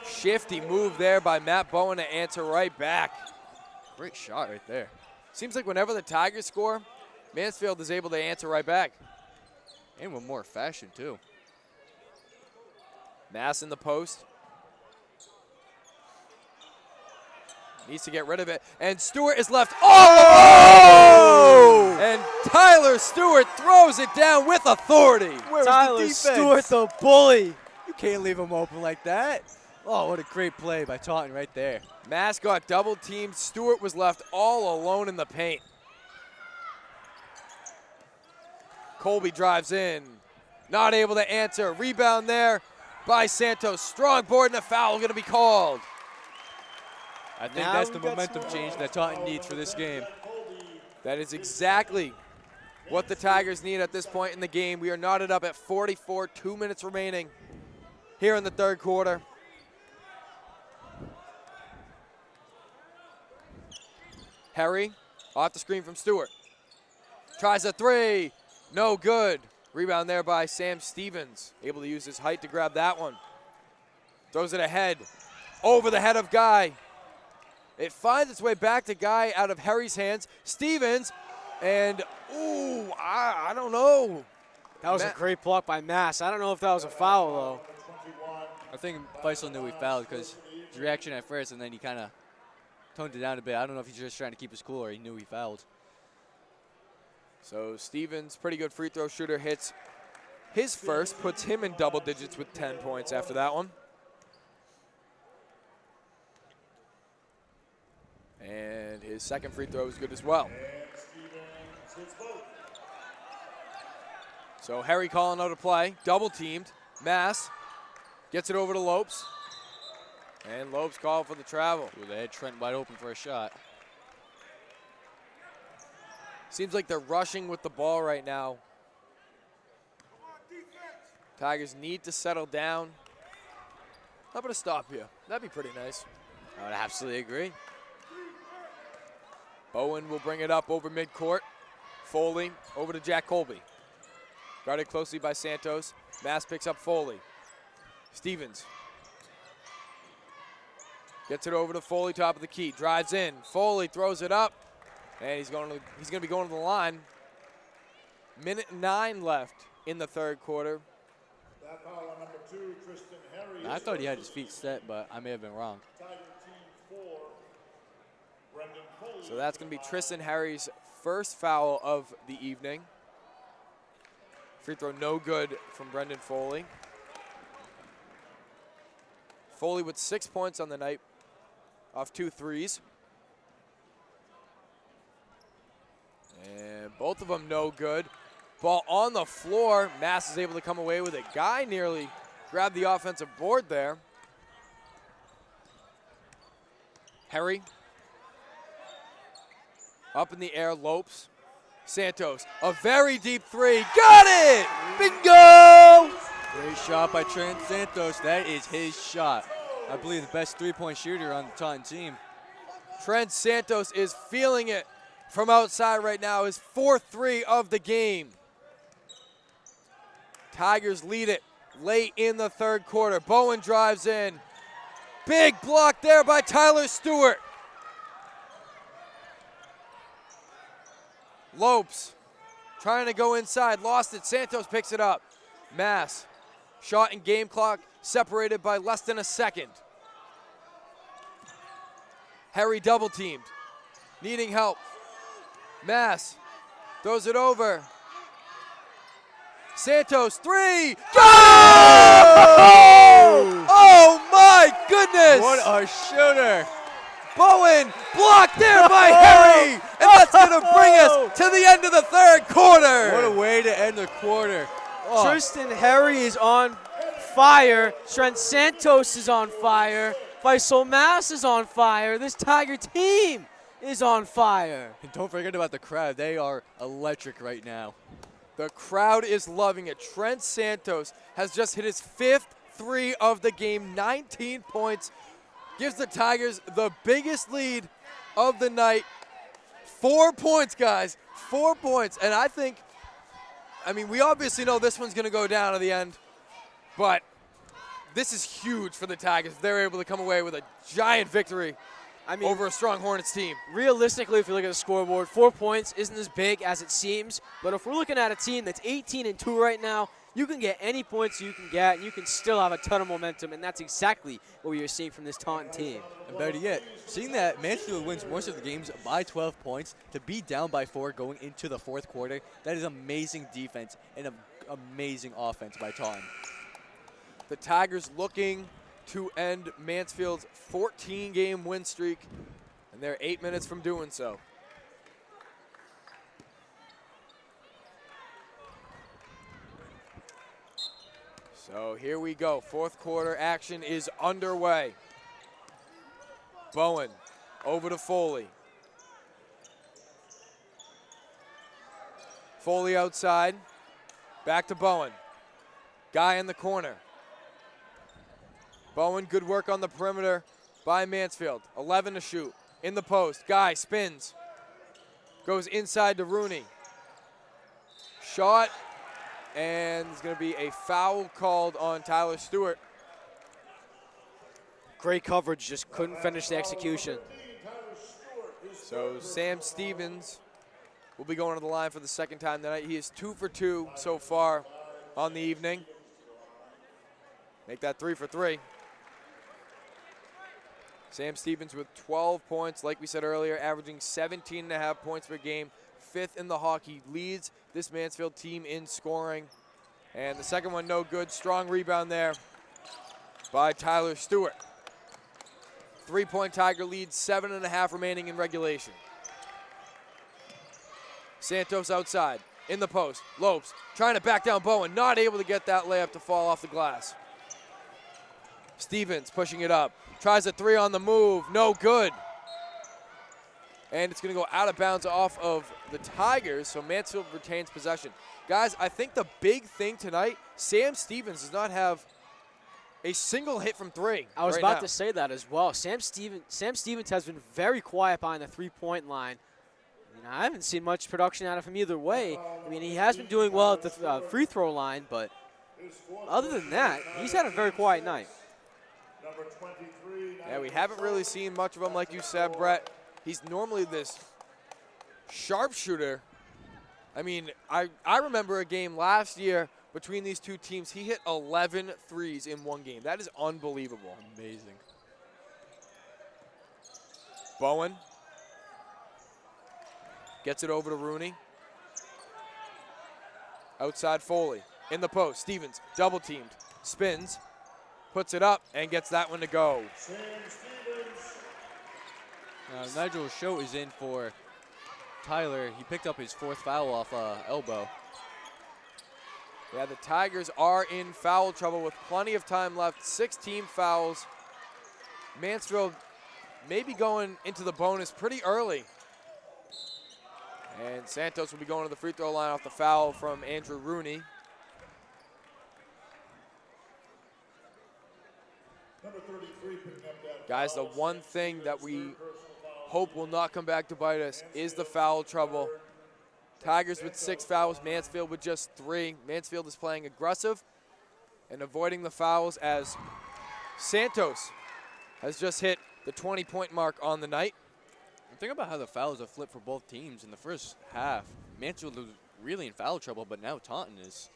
Shifty move there by Matt Bowen to answer right back. Great shot right there. Seems like whenever the Tigers score, Mansfield is able to answer right back. And with more fashion, too. Mass in the post. Needs to get rid of it. And Stewart is left all alone! And Tyler Stewart throws it down with authority. Where's Tyler the defense? Stewart, the bully. You can't leave him open like that. Oh, what a great play by Taunton right there. Mass got double teamed. Stewart was left all alone in the paint. Colby drives in. Not able to answer. Rebound there by Santos. Strong board and a foul going to be called. I think Now that's the we got momentum some- change that Taunton needs for this game. That is exactly what the Tigers need at this point in the game. We are knotted up at 44, 2 minutes remaining here in the third quarter. Harry off the screen from Stewart. Tries a three. No good. Rebound there by Sam Stevens. Able to use his height to grab that one. Throws it ahead. Over the head of Guy. It finds its way back to Guy out of Harry's hands. Stevens. And, ooh, I don't know. That was a great block by Mass. I don't know if that was a foul, though. I think Faisal knew he fouled because his reaction at first, and then he kind of toned it down a bit. I don't know if he's just trying to keep his cool or he knew he fouled. So Stevens, pretty good free throw shooter, hits his first, puts him in double digits with 10 points after that one. And his second free throw is good as well. So Harry calling out a play, double teamed. Mass gets it over to Lopes. And Lopes called for the travel. Ooh, they had Trent wide open for a shot. Seems like they're rushing with the ball right now. Tigers need to settle down. How about a stop here? That'd be pretty nice. I would absolutely agree. Bowen will bring it up over midcourt. Foley over to Jack Colby. Guarded closely by Santos. Mass picks up Foley. Stevens gets it over to Foley, top of the key. Drives in. Foley throws it up. And he's going to be going to the line. Minute 9 left in the third quarter. That foul on number 2, Tristan Harry. I thought he had his feet set, but I may have been wrong. Tiger team 4, Brendan Foley. So that's going to be Tristan Harry's first foul of the evening. Free throw no good from Brendan Foley. Foley with 6 points on the night off 2 threes. And both of them no good. Ball on the floor. Mass is able to come away with it. Guy nearly grabbed the offensive board there. Harry. Up in the air, Lopes. Santos, a very deep three. Got it! Bingo! Great shot by Trent Santos. That is his shot. I believe the best three-point shooter on the Taunton team. Trent Santos is feeling it from outside right now. His 4th three of the game. Tigers lead it late in the third quarter. Bowen drives in. Big block there by Tyler Stewart. Lopes trying to go inside, lost it. Santos picks it up. Mass, shot and game clock separated by less than a second. Harry double teamed, needing help. Mass throws it over. Santos, three, go! Oh my goodness! What a shooter! Bowen blocked there by Harry, and that's going to bring us to the end of the third quarter. What a way to end the quarter. Oh. Tristan Harry is on fire. Trent Santos is on fire. Faisal Mass is on fire. This Tiger team is on fire. And don't forget about the crowd. They are electric right now. The crowd is loving it. Trent Santos has just hit his 5th three of the game, 19 points. Gives the Tigers the biggest lead of the night. 4 points, guys. 4 points. And I mean, we obviously know this one's going to go down at the end. But this is huge for the Tigers. They're able to come away with a giant victory over a strong Hornets team. Realistically, if you look at the scoreboard, 4 points isn't as big as it seems. But if we're looking at a team that's 18-2 right now, You can get any points you can get, and you can still have a ton of momentum, and that's exactly what you're seeing from this Taunton team. And better yet, seeing that Mansfield wins most of the games by 12 points, to be down by 4 going into the fourth quarter, that is amazing defense and amazing offense by Taunton. The Tigers looking to end Mansfield's 14-game win streak, and they're 8 minutes from doing so. So here we go. Fourth quarter action is underway. Bowen over to Foley. Foley outside. Back to Bowen. Guy in the corner. Bowen, good work on the perimeter by Mansfield. 11 to shoot. In the post. Guy spins. Goes inside to Rooney. Shot. And there's going to be a foul called on Tyler Stewart. Great coverage, just couldn't finish the execution. So Sam Stevens will be going to the line for the second time tonight. He is 2 for 2 so far on the evening. Make that 3 for 3. Sam Stevens with 12 points, like we said earlier, averaging 17.5 points per game. 5th in the hockey, leads this Mansfield team in scoring. And the second one no good. Strong rebound there by Tyler Stewart. 3-point Tiger lead, 7.5 remaining in regulation. Santos outside, in the post. Lopes trying to back down Bowen, not able to get that layup to fall off the glass. Stevens pushing it up, tries a 3 on the move, no good. And it's going to go out of bounds off of the Tigers, so Mansfield retains possession. Guys, I think the big thing tonight, Sam Stevens does not have a single hit from 3. I was about to say that as well. Sam Stevens has been very quiet behind the three-point line. I haven't seen much production out of him either way. I mean, he has been doing well at the free throw line, but other than that, he's had a very quiet night. Yeah, we haven't really seen much of him, like you said, Brett. He's normally this sharpshooter. I mean, I remember a game last year between these two teams. He hit 11 threes in one game. That is unbelievable. Amazing. Bowen gets it over to Rooney. Outside Foley. In the post. Stevens double teamed. Spins. Puts it up and gets that one to go. Nigel Schote is in for Tyler. He picked up his 4th foul off elbow. Yeah, the Tigers are in foul trouble with plenty of time left. 16 fouls. Mansfield maybe going into the bonus pretty early. And Santos will be going to the free throw line off the foul from Andrew Rooney. Guys, the one thing that we hope will not come back to bite us is the foul trouble. Tigers with 6 fouls, Mansfield with just 3. Mansfield is playing aggressive and avoiding the fouls as Santos has just hit the 20-point mark on the night. Think about how the fouls have flipped for both teams in the first half. Mansfield was really in foul trouble, but now Taunton is.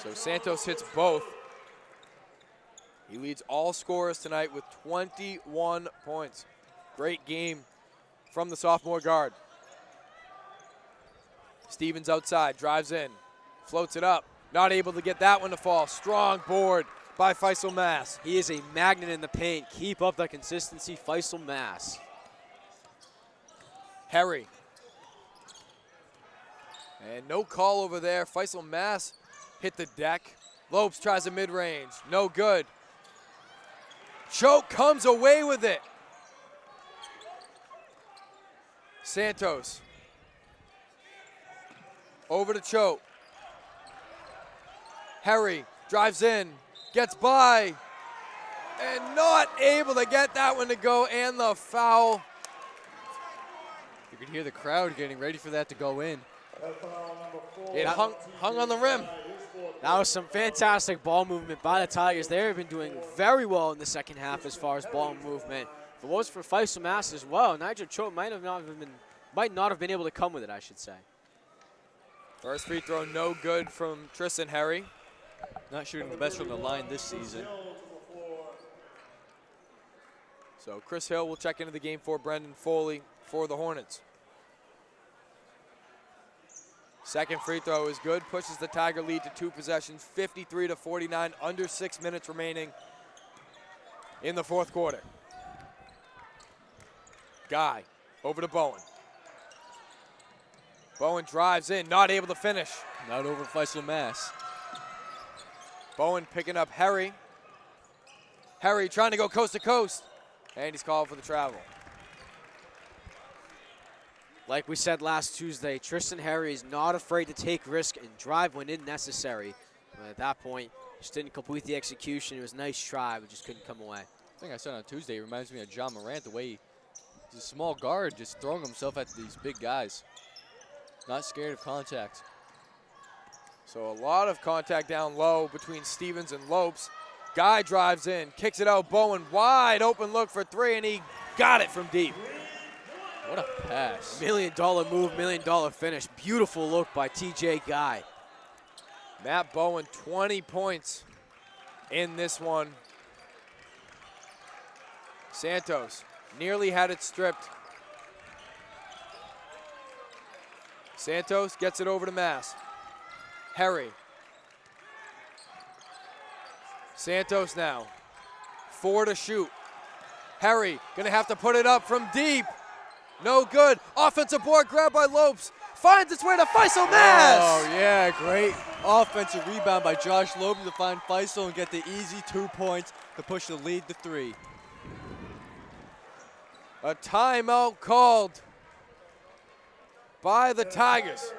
So Santos hits both. He leads all scorers tonight with 21 points. Great game from the sophomore guard. Stevens outside, drives in, floats it up. Not able to get that one to fall. Strong board by Faisal Mass. He is a magnet in the paint. Keep up that consistency, Faisal Mass. Harry. And no call over there. Faisal Mass hit the deck. Lopes tries a mid-range. No good. Choke comes away with it. Santos. Over to Choke. Harry drives in, gets by, and not able to get that one to go, and the foul. You can hear the crowd getting ready for that to go in. It hung on the rim. That was some fantastic ball movement by the Tigers. They've been doing very well in the second half as far as ball movement. If it was for Faisal Mass as well, Nigel Choate might not have been able to come with it, I should say. First free throw, no good from Tristan Harry. Not shooting the best from the line this season. So Chris Hill will check into the game for Brendan Foley for the Hornets. Second free throw is good, pushes the Tiger lead to 2 possessions, 53-49, under 6 minutes remaining in the fourth quarter. Guy over to Bowen. Bowen drives in, not able to finish. Not over Faisal Mass. Bowen picking up Harry. Harry trying to go coast to coast, and he's called for the travel. Like we said last Tuesday, Tristan Harry is not afraid to take risk and drive when necessary. But at that point, just didn't complete the execution. It was a nice try, but just couldn't come away. I think I said on Tuesday, it reminds me of John Morant, the way he's a small guard, just throwing himself at these big guys. Not scared of contact. So a lot of contact down low between Stevens and Lopes. Guy drives in, kicks it out. Bowen wide open look for 3, and he got it from deep. What a pass. $1 million move, $1 million finish. Beautiful look by TJ Guy. Matt Bowen, 20 points in this one. Santos nearly had it stripped. Santos gets it over to Mass. Harry. Santos now. 4 to shoot. Harry gonna have to put it up from deep. No good. Offensive board grab by Lopes. Finds its way to Faisal Mass. Oh, yeah, great offensive rebound by Josh Lopes to find Faisal and get the easy 2 points to push the lead to 3. A timeout called by the Tigers.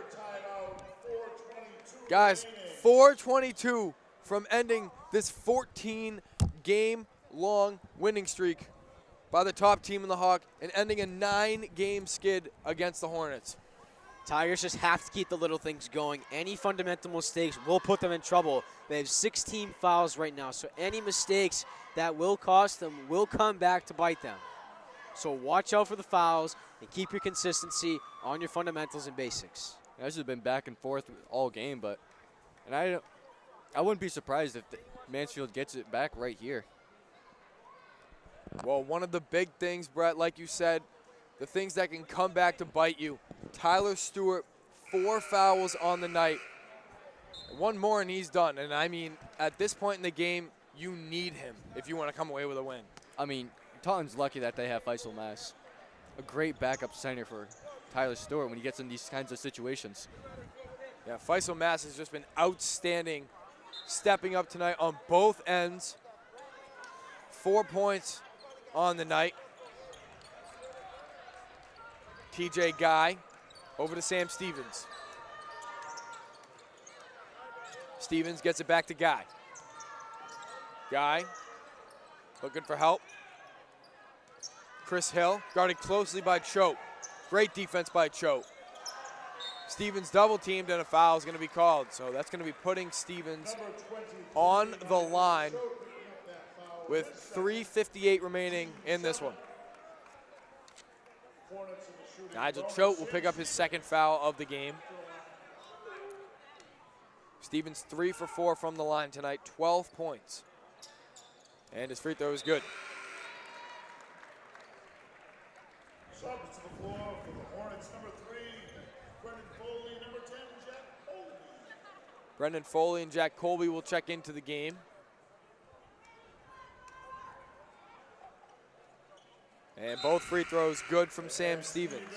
Guys, 4:22 from ending this 14-game-long winning streak by the top team in the Hawk and ending a 9-game skid against the Hornets. Tigers just have to keep the little things going. Any fundamental mistakes will put them in trouble. They have 16 fouls right now, so any mistakes that will cost them will come back to bite them. So watch out for the fouls and keep your consistency on your fundamentals and basics. This has been back and forth all game, but I wouldn't be surprised if Mansfield gets it back right here. Well, one of the big things, Brett, like you said, the things that can come back to bite you. Tyler Stewart, 4 fouls on the night. One more and he's done. And I mean, at this point in the game, you need him if you want to come away with a win. I mean, Taunton's lucky that they have Faisal Mass. A great backup center for Tyler Stewart when he gets in these kinds of situations. Yeah, Faisal Mass has just been outstanding, stepping up tonight on both ends. 4 points on the night. TJ Guy over to Sam Stevens. Stevens gets it back to Guy. Guy looking for help. Chris Hill guarded closely by Choate. Great defense by Choate. Stevens double teamed and a foul is going to be called. So that's going to be putting Stevens on the line with 3:58 remaining in this one. Nigel Choate will pick up his second foul of the game. Stevens 3 for 4 from the line tonight, 12 points. And his free throw is good. Subs to the floor for the Hornets, number 3, Brendan Foley, number 10, Jack Colby. Brendan Foley and Jack Colby will check into the game. And both free throws good from Sam Stevens.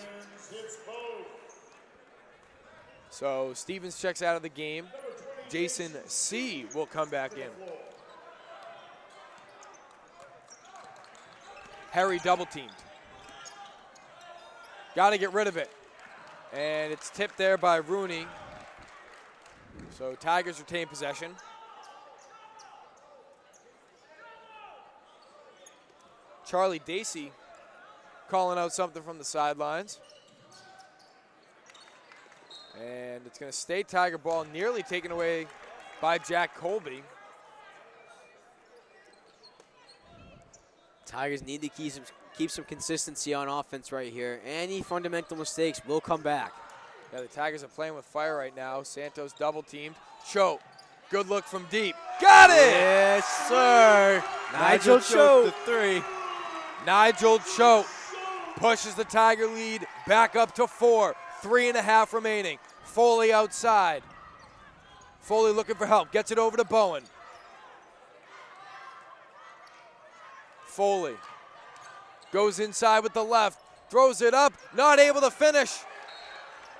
So Stevens checks out of the game. Jason C. will come back in. Harry double teamed. Got to get rid of it. And it's tipped there by Rooney. So Tigers retain possession. Charlie Dacey calling out something from the sidelines. And it's going to stay Tiger ball, nearly taken away by Jack Colby. Tigers need to keep some consistency on offense right here. Any fundamental mistakes will come back. Yeah, the Tigers are playing with fire right now. Santos double teamed. Choate, good look from deep. Got it! Yes, sir. Nigel Choate, the three. Nigel Choate pushes the Tiger lead back up to 4. 3.5 remaining. Foley outside. Foley looking for help. Gets it over to Bowen. Foley goes inside with the left. Throws it up. Not able to finish.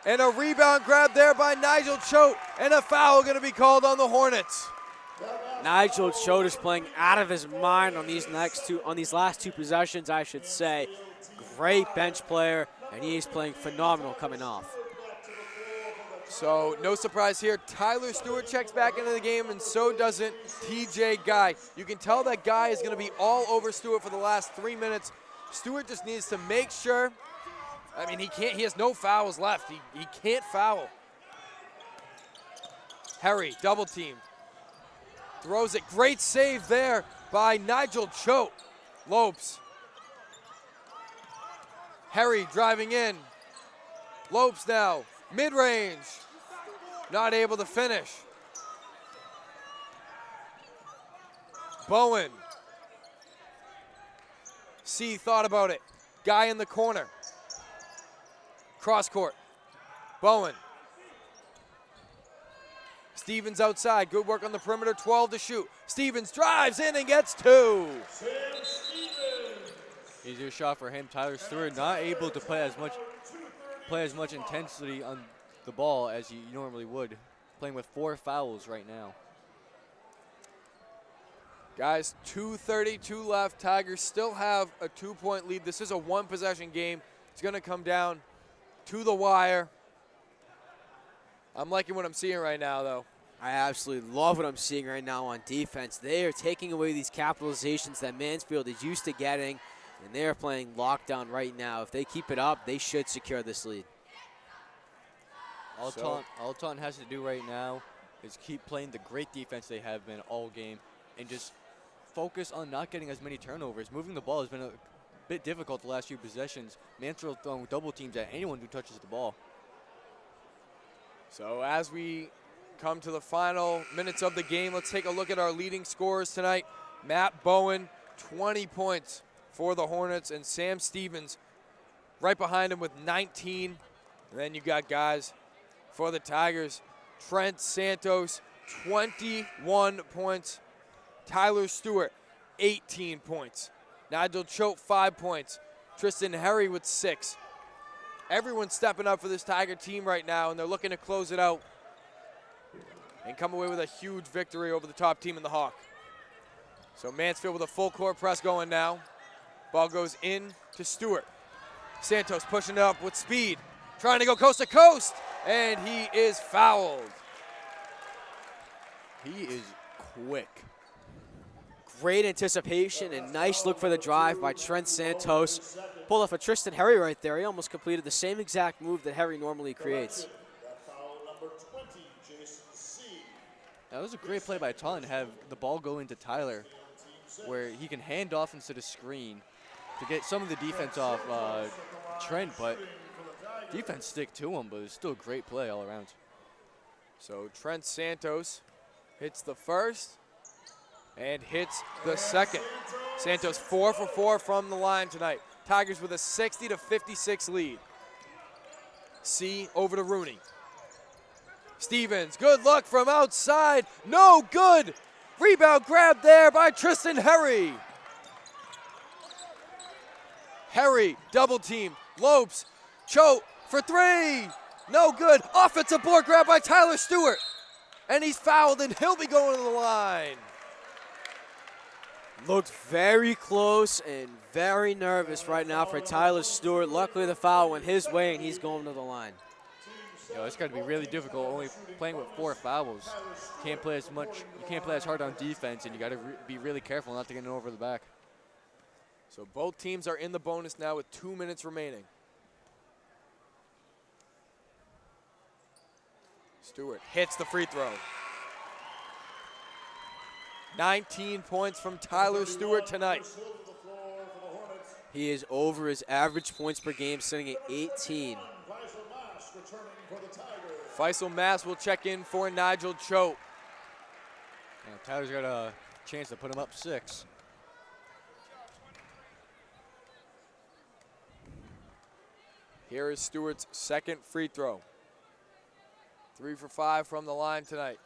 And a rebound grab there by Nigel Choate. And a foul going to be called on the Hornets. Nigel Choate is playing out of his mind on these last two possessions, I should say. Great bench player, and he is playing phenomenal coming off. So no surprise here. Tyler Stewart checks back into the game, and so doesn't TJ Guy. You can tell that Guy is going to be all over Stewart for the last 3 minutes. Stewart just needs to make sure. I mean, he has no fouls left. He can't foul. Harry, double teamed. Throws it. Great save there by Nigel Choate. Lopes. Harry driving in. Lopes now. Mid-range. Not able to finish. Bowen. C thought about it. Guy in the corner. Cross court. Bowen. Stevens outside. Good work on the perimeter. 12 to shoot. Stevens drives in and gets 2. Easier shot for him. Tyler Stewart not able to play as much intensity on the ball as he normally would. Playing with 4 fouls right now. Guys, 2:32 left. Tigers still have a 2-point lead. This is a 1-possession game. It's going to come down to the wire. I'm liking what I'm seeing right now, though. I absolutely love what I'm seeing right now on defense. They are taking away these capitalizations that Mansfield is used to getting, and they are playing lockdown right now. If they keep it up, they should secure this lead. All Taunton has to do right now is keep playing the great defense they have been all game and just focus on not getting as many turnovers. Moving the ball has been a bit difficult the last few possessions. Mansfield throwing double teams at anyone who touches the ball. So as we come to the final minutes of the game, let's take a look at our leading scorers tonight. Matt Bowen, 20 points for the Hornets, and Sam Stevens right behind him with 19. And then you got guys for the Tigers. Trent Santos, 21 points. Tyler Stewart, 18 points. Nigel Choate, 5 points. Tristan Harry with 6. Everyone's stepping up for this Tiger team right now, and they're looking to close it out and come away with a huge victory over the top team in the Hawk. So Mansfield with a full court press going now. Ball goes in to Stewart. Santos pushing it up with speed, trying to go coast to coast, and he is fouled. He is quick. Great anticipation and nice look for the drive by Trent Santos. Pulled off a Tristan Harry right there. He almost completed the same exact move that Harry normally creates. That was a great play by Taunton to have the ball go into Tyler, where he can hand off instead of screen to get some of the defense off Trent, but defense stick to him, but it's still a great play all around. So Trent Santos hits the first and hits the second. Santos 4 for 4 from the line tonight. Tigers with a 60-56 lead. C over to Rooney. Stevens, good luck from outside. No good. Rebound grab there by Tristan Harry. Harry, double team. Lopes, Choate for 3. No good. Offensive board grab by Tyler Stewart. And he's fouled, and he'll be going to the line. Looked very close and very nervous right now for Tyler Stewart. Luckily, the foul went his way, and he's going to the line. It's got to be really difficult only playing with 4 fouls. Can't play as much. You can't play as hard on defense, and you got to be really careful not to get it over the back. So both teams are in the bonus now with 2 minutes remaining. Stewart hits the free throw. 19 points from Tyler Stewart tonight. He is over his average points per game, sitting at 18. returning for the Tigers. Faisal Mass will check in for Nigel Choate. And Tyler's got a chance to put him up 6. Here is Stewart's second free throw. 3 for 5 from the line tonight.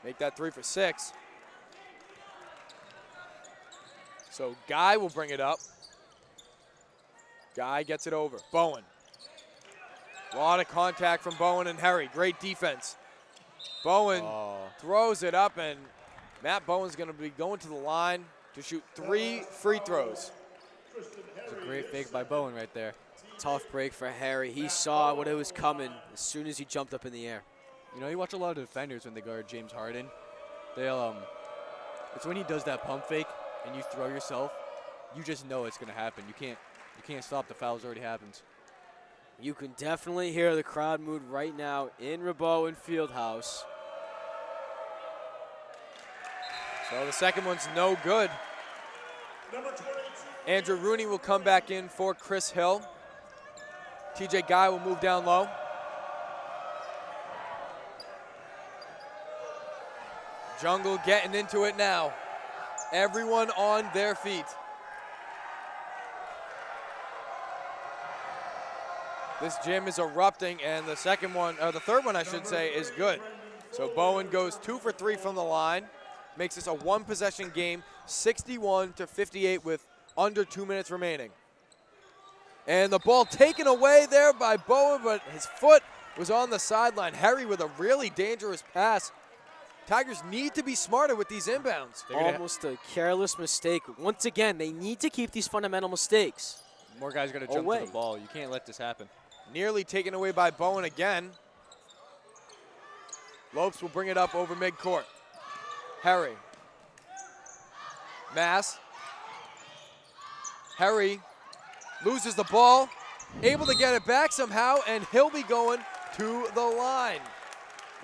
Make that 3 for 6. So Guy will bring it up. Guy gets it over. Bowen. A lot of contact from Bowen and Harry. Great defense. Bowen throws it up, and Matt Bowen's going to be going to the line to shoot 3 free throws. It's a great fake by Bowen right there. Tough break for Harry. He saw what it was coming as soon as he jumped up in the air. You know, you watch a lot of defenders when they guard James Harden. They'll it's when he does that pump fake and you throw yourself, you just know it's going to happen. You can't stop. The foul's already happened. You can definitely hear the crowd mood right now in Rebowen Fieldhouse. So the second one's no good. Number 22. Andrew Rooney will come back in for Chris Hill. TJ Guy will move down low. Jungle getting into it now. Everyone on their feet. This gym is erupting, and the third one I should say, is good. So Bowen goes 2 for 3 from the line. Makes this a 1-possession game, 61-58 with under 2 minutes remaining. And the ball taken away there by Bowen, but his foot was on the sideline. Harry with a really dangerous pass. Tigers need to be smarter with these inbounds. Almost a careless mistake. Once again, they need to keep these fundamental mistakes. More guys got to jump to the ball. You can't let this happen. Nearly taken away by Bowen again. Lopes will bring it up over midcourt. Harry. Mass. Harry loses the ball. Able to get it back somehow, and he'll be going to the line.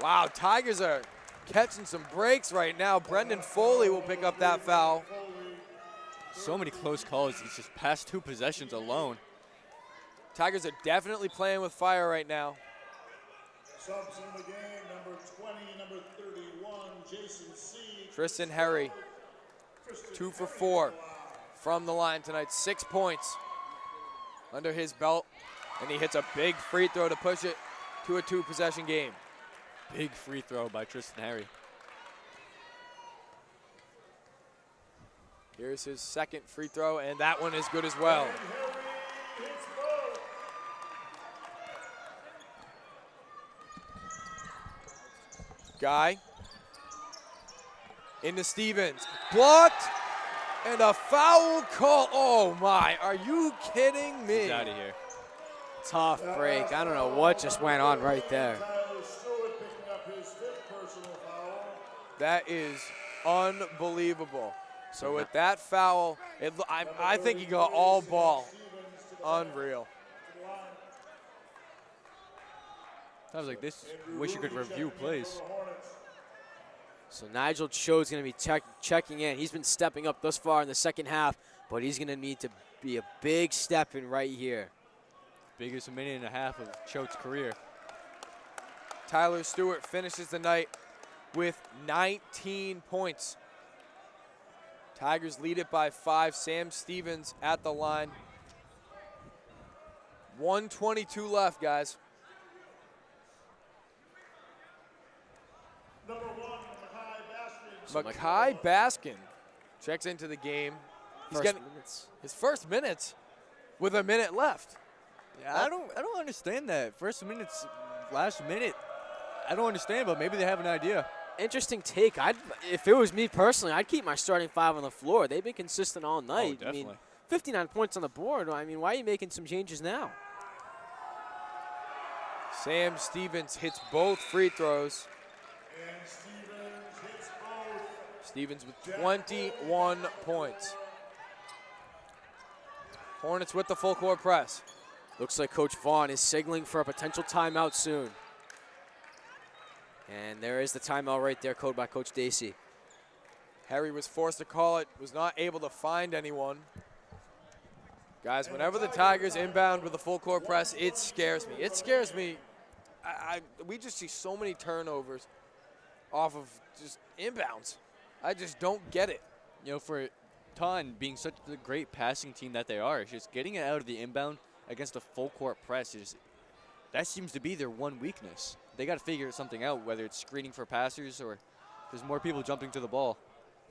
Wow, Tigers are catching some breaks right now. Brendan Foley will pick up that foul. So many close calls. It's just past 2 possessions alone. Tigers are definitely playing with fire right now. Subs in the game, number 20, number 31, Jason C. Tristan Harry, 2 for 4 from the line tonight. 6 points under his belt, and he hits a big free throw to push it to a 2-possession game. Big free throw by Tristan Harry. Here's his second free throw, and that one is good as well. Guy into Stevens, blocked, and a foul call. Oh my, are you kidding me? He's out of here. Tough break. I don't know what just went on right there. That is unbelievable. So with that foul, I think he got all ball. Unreal. I was like, this, wish you could review plays. So Nigel Cho's going to be checking in. He's been stepping up thus far in the second half, but he's going to need to be a big step in right here. Biggest minute and a half of Choate's career. Tyler Stewart finishes the night with 19 points. Tigers lead it by 5. Sam Stevens at the line. 1:22 left, guys. Number 1, Makai Baskin checks into the game. He's getting his first minutes with a minute left. Yeah, I don't understand that. First minutes, last minute. I don't understand, but maybe they have an idea. Interesting take. If it was me personally, I'd keep my starting 5 on the floor. They've been consistent all night. Oh, definitely. I mean, 59 points on the board. I mean, why are you making some changes now? Sam Stevens hits both free throws. and Stevens hits both. Stevens with 21 points. Hornets with the full court press. Looks like Coach Vaughn is signaling for a potential timeout soon. And there is the timeout right there, called by Coach Dacey. Harry was forced to call it, was not able to find anyone. Guys, whenever the Tigers inbound with a full court press, it scares me. It scares me. We just see so many turnovers off of just inbounds. I just don't get it. You know, for Taunton being such a great passing team that they are, it's just getting it out of the inbound against a full court press that seems to be their one weakness. They got to figure something out, whether it's screening for passers or there's more people jumping to the ball.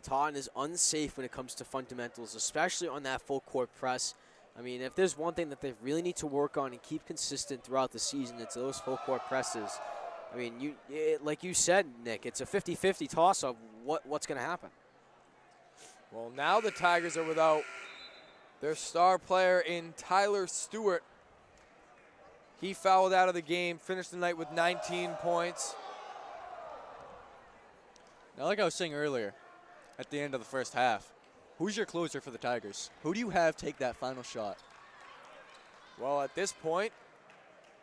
Taunton is unsafe when it comes to fundamentals, especially on that full court press. I mean, if there's one thing that they really need to work on and keep consistent throughout the season, it's those full court presses. I mean, like you said, Nick, it's a 50-50 toss-up. What's going to happen? Well, now the Tigers are without their star player in Tyler Stewart. He fouled out of the game, finished the night with 19 points. Now, like I was saying earlier, at the end of the first half, who's your closer for the Tigers? Who do you have take that final shot? Well, at this point,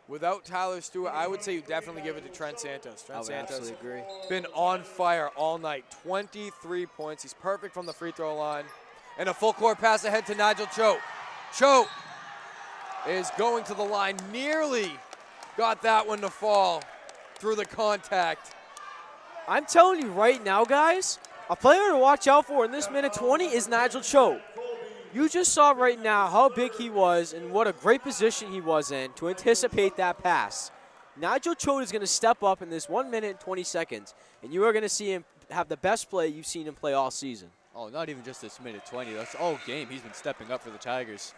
without Tyler Stewart, I would say you definitely give it to Trent Santos. Trent Santos absolutely agree. been on fire all night. 23 points. He's perfect from the free throw line. And a full court pass ahead to Nigel Cho. Cho is going to the line. Nearly got that one to fall through the contact. I'm telling you right now, guys, a player to watch out for in this minute 20 is Nigel Cho. You just saw right now how big he was and what a great position he was in to anticipate that pass. Nigel Cho is going to step up in this 1 minute and 20 seconds, and you are going to see him have the best play you've seen him play all season. Oh, not even just this minute 20. That's all game. He's been stepping up for the Tigers.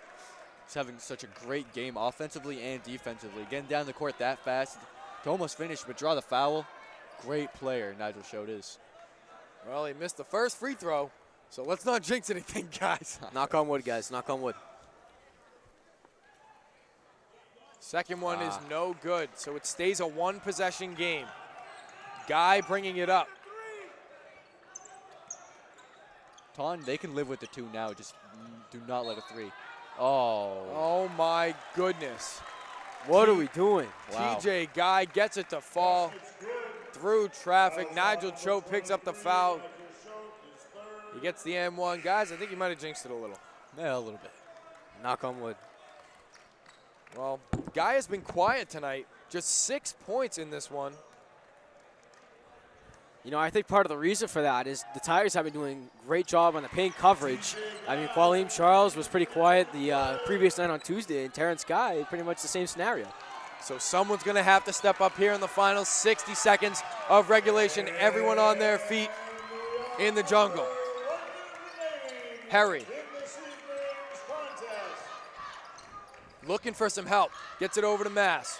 He's having such a great game offensively and defensively. Getting down the court that fast to almost finish, but draw the foul. Great player, Nigel Cho is. Well, he missed the first free throw, so let's not jinx anything, guys. Knock on wood, guys. Knock on wood. Second one is no good, so it stays a one-possession game. Guy bringing it up. Taunton, they can live with the two now. Just do not let a three. Oh. Oh, my goodness. What are we doing? Wow. TJ Guy gets it to fall through traffic. Nigel Cho picks up the foul. He gets the M1. Guys, I think he might have jinxed it a little. Yeah, a little bit. Knock on wood. Well, Guy has been quiet tonight. Just 6 points in this one. You know, I think part of the reason for that is the Tigers have been doing a great job on the paint coverage. I mean, Qualeem Charles was pretty quiet the previous night on Tuesday, and Terrence Guy, pretty much the same scenario. So someone's going to have to step up here in the final 60 seconds of regulation. Everyone on their feet in the jungle. Harry. Looking for some help. Gets it over to Mass.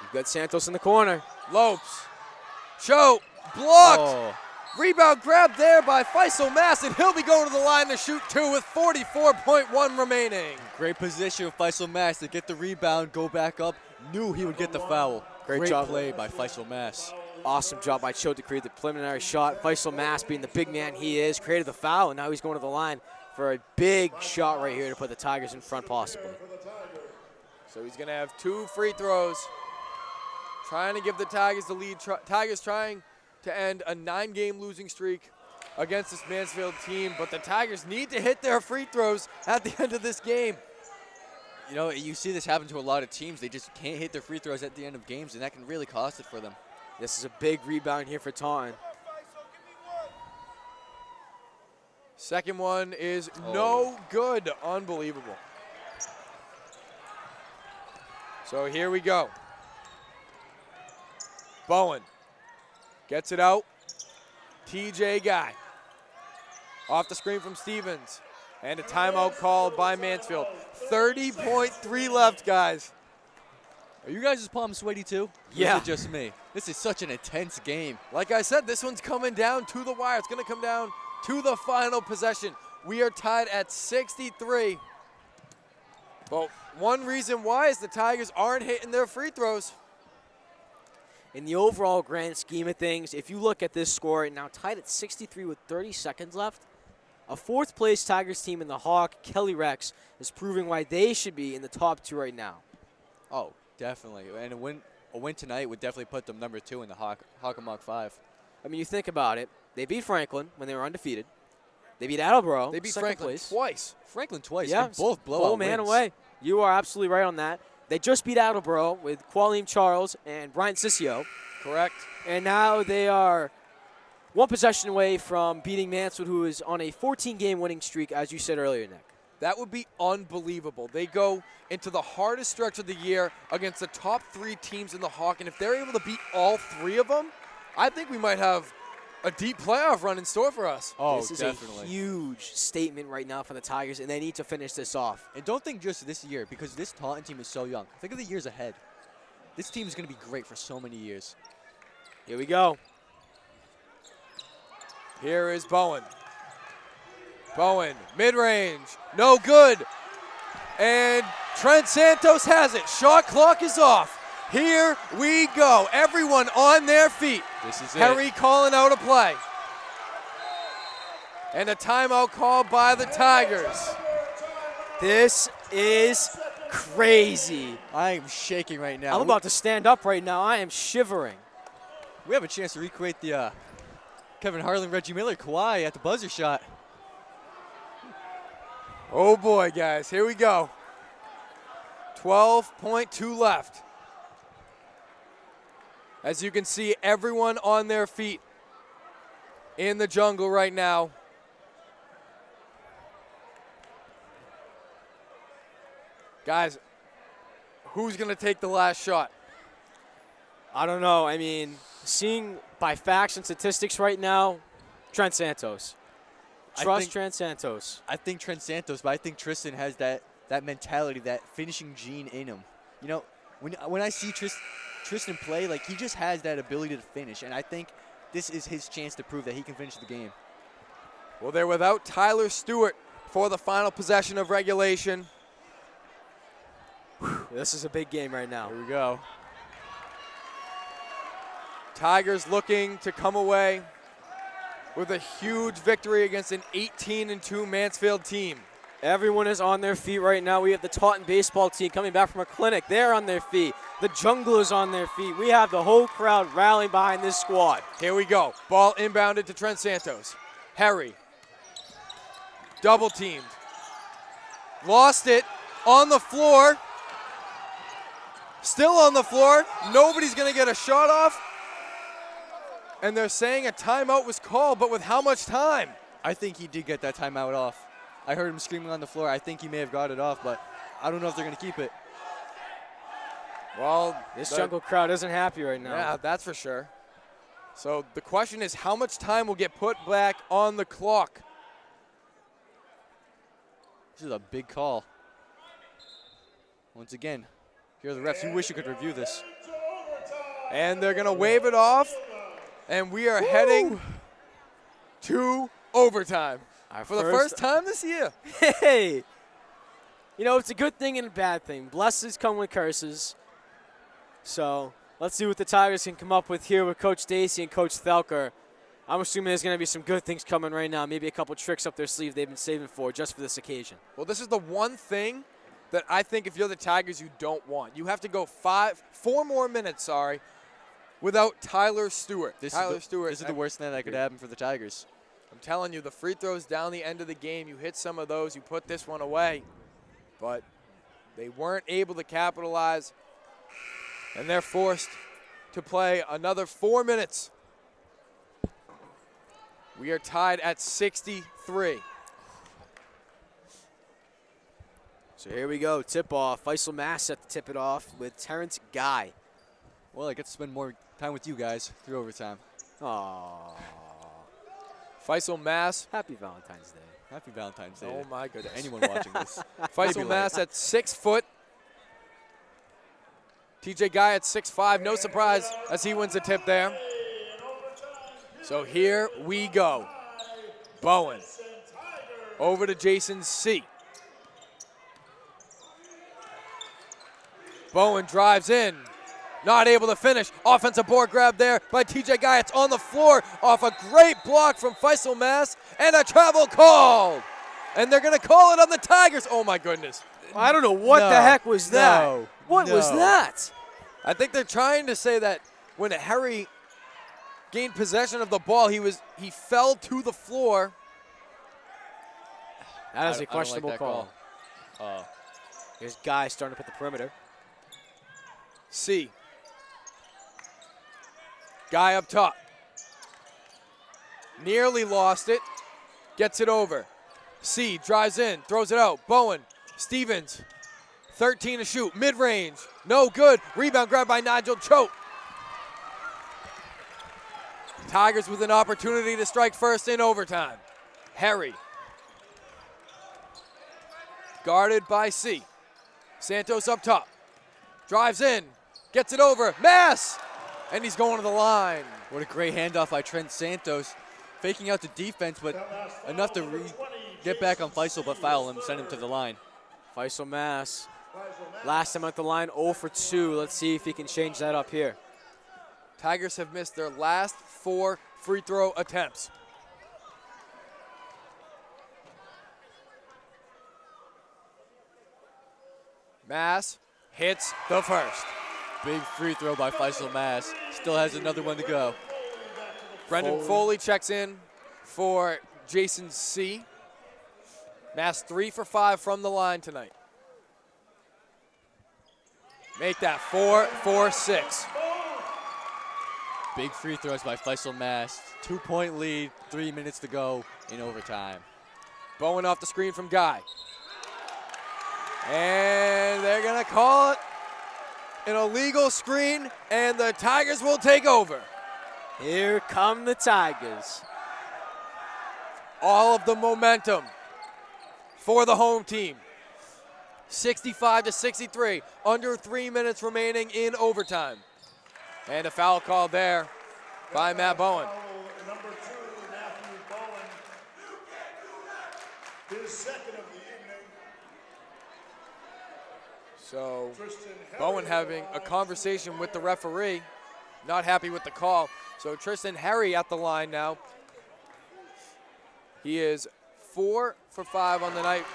You've got Santos in the corner. Lopes. Cho. Blocked. Oh. Rebound grab there by Faisal Mass, and he'll be going to the line to shoot two with 44.1 remaining. Great position of Faisal Mass to get the rebound, go back up. Knew he would get the foul. Great job. play by Faisal Mass. Awesome job by Cho to create the preliminary shot. Faisal Mass, being the big man he is, created the foul, and now he's going to the line for a big shot right here to put the Tigers in front possibly. So he's going to have two free throws. Trying to give the Tigers the lead. Tigers trying to end a 9-game losing streak against this Mansfield team, but the Tigers need to hit their free throws at the end of this game. You know, you see this happen to a lot of teams. They just can't hit their free throws at the end of games, and that can really cost it for them. This is a big rebound here for Taunton. Second one is no good. Unbelievable. So here we go. Bowen gets it out. TJ Guy. Off the screen from Stevens. And a timeout called by Mansfield. 30.3 left, guys. Are you guys' palms sweaty too? Or Yeah. is it just me? This is such an intense game. Like I said, this one's coming down to the wire. It's going to come down to the final possession. We are tied at 63. But one reason why is the Tigers aren't hitting their free throws. In the overall grand scheme of things, if you look at this score, now tied at 63 with 30 seconds left, a fourth-place Tigers team in the Hawk, Kelly Rex, is proving why they should be in the top two right now. Oh, definitely. And a win tonight would definitely put them number 2 in the Hawk and Hawk 5. I mean, you think about it. They beat Franklin when they were undefeated. They beat Attleboro. They beat second Franklin place. twice. Franklin twice. Yeah, and both blowout full man wins. away. You are absolutely right on that. They just beat Attleboro with Qualim Charles and Bryant Sissio. Correct. And now they are one possession away from beating Mansfield, who is on a 14-game winning streak, as you said earlier, Nick. That would be unbelievable. They go into the hardest stretch of the year against the top 3 teams in the Hawk, and if they're able to beat all 3 of them, I think we might have a deep playoff run in store for us. Oh, This is definitely. a huge statement right now for the Tigers, and they need to finish this off. And don't think just this year, because this Taunton team is so young. Think of the years ahead. This team is going to be great for so many years. Here we go. Here is Bowen. Bowen, mid-range, no good. And Trent Santos has it. Shot clock is off. Here we go. Everyone on their feet. This is Harry calling out a play. And a timeout called by the Tigers. This is crazy. I am shaking right now. I'm about to stand up right now. I am shivering. We have a chance to recreate the Kevin Harlan, Reggie Miller, Kawhi at the buzzer shot. Oh boy, guys, here we go. 12.2 left. As you can see, everyone on their feet in the jungle right now. Guys, who's going to take the last shot? I don't know. I mean, seeing by facts and statistics right now, Trent Santos. Trust Trent Santos. I think Trent Santos, but I think Tristan has that mentality, that finishing gene in him. You know, when I see Tristan play, like, he just has that ability to finish, and I think this is his chance to prove that he can finish the game. Well, they're without Tyler Stewart for the final possession of regulation. This is a big game right now. Here we go. Tigers looking to come away with a huge victory against an 18-2 Mansfield team. Everyone is on their feet right now. We have the Taunton baseball team coming back from a clinic. They're on their feet. The Jungle is on their feet. We have the whole crowd rallying behind this squad. Here we go. Ball inbounded to Trent Santos. Harry. Double teamed. Lost it on the floor. Still on the floor. Nobody's going to get a shot off. And they're saying a timeout was called, but with how much time? I think he did get that timeout off. I heard him screaming on the floor. I think he may have got it off, but I don't know if they're going to keep it. Well, This Jungle crowd isn't happy right now. yeah, that's for sure. So the question is, how much time will get put back on the clock? This is a big call. Once again, here are the refs. You wish you could review this. And they're going to wave it off, and we are heading to overtime for the first time this year. Hey! You know, it's a good thing and a bad thing. Blessings come with curses. So let's see what the Tigers can come up with here with Coach Stacy and Coach Thelker. I'm assuming there's going to be some good things coming right now, maybe a couple tricks up their sleeve they've been saving for just for this occasion. Well, this is the one thing that I think if you're the Tigers, you don't want. You have to go 4 more minutes, without Tyler Stewart. This is the worst thing that could happen for the Tigers. I'm telling you, the free throws down the end of the game, you hit some of those, you put this one away. But they weren't able to capitalize, and they're forced to play another 4 minutes. We are tied at 63. So here we go, tip-off. Faisal Mass set to tip it off with Terrence Guy. Well, I get to spend more time with you guys through overtime. Aww. Faisal Mass. Happy Valentine's Day. Happy Valentine's Day. Oh, my goodness. Anyone watching this. Faisal Mass at 6 foot. TJ Guy at 6'5". No surprise as he wins the tip there. So here we go. Bowen over to Jason C. Bowen drives in. Not able to finish. Offensive board grab there by TJ Guy. It's on the floor off a great block from Faisal Mass and a travel call. And they're going to call it on the Tigers. Oh, my goodness. I don't know what the heck was that. What was that? I think they're trying to say that when Harry gained possession of the ball, he fell to the floor That is a I don't like questionable that call. call. Here's Guy starting up at the perimeter. C. Guy up top. Nearly lost it. Gets it over. C drives in, throws it out. Bowen, Stevens, 13 to shoot, mid-range, no good. Rebound grabbed by Nigel Choate. Tigers with an opportunity to strike first in overtime. Harry. Guarded by C. Santos up top. Drives in, gets it over. Mass! And he's going to the line. What a great handoff by Trent Santos. Faking out the defense, but enough to get back on Faisal, but foul him, send him to the line. Faisal Mass. Last time at the line, 0 for 2. Let's see if he can change that up here. Tigers have missed their last 4 free throw attempts. Mass hits the first. Big free throw by Faisal Mass. Still has another one to go. Brendan Foley checks in for Jason C. Mass 3 for 5 from the line tonight. Make that 4 for 6. Big free throws by Faisal Mass. 2-point lead, 3 minutes to go in overtime. Bowen off the screen from Guy. And they're gonna call it an illegal screen, and the Tigers will take over. Here come the Tigers. All of the momentum for the home team. 65 to 63, under 3 minutes remaining in overtime. And a foul called there by Matt Bowen. Number 2, Matthew Bowen. His second of the evening. So Tristan Bowen Harry having a conversation with the referee, not happy with the call. So Tristan Harry at the line now. He is 4 for 5 on the night.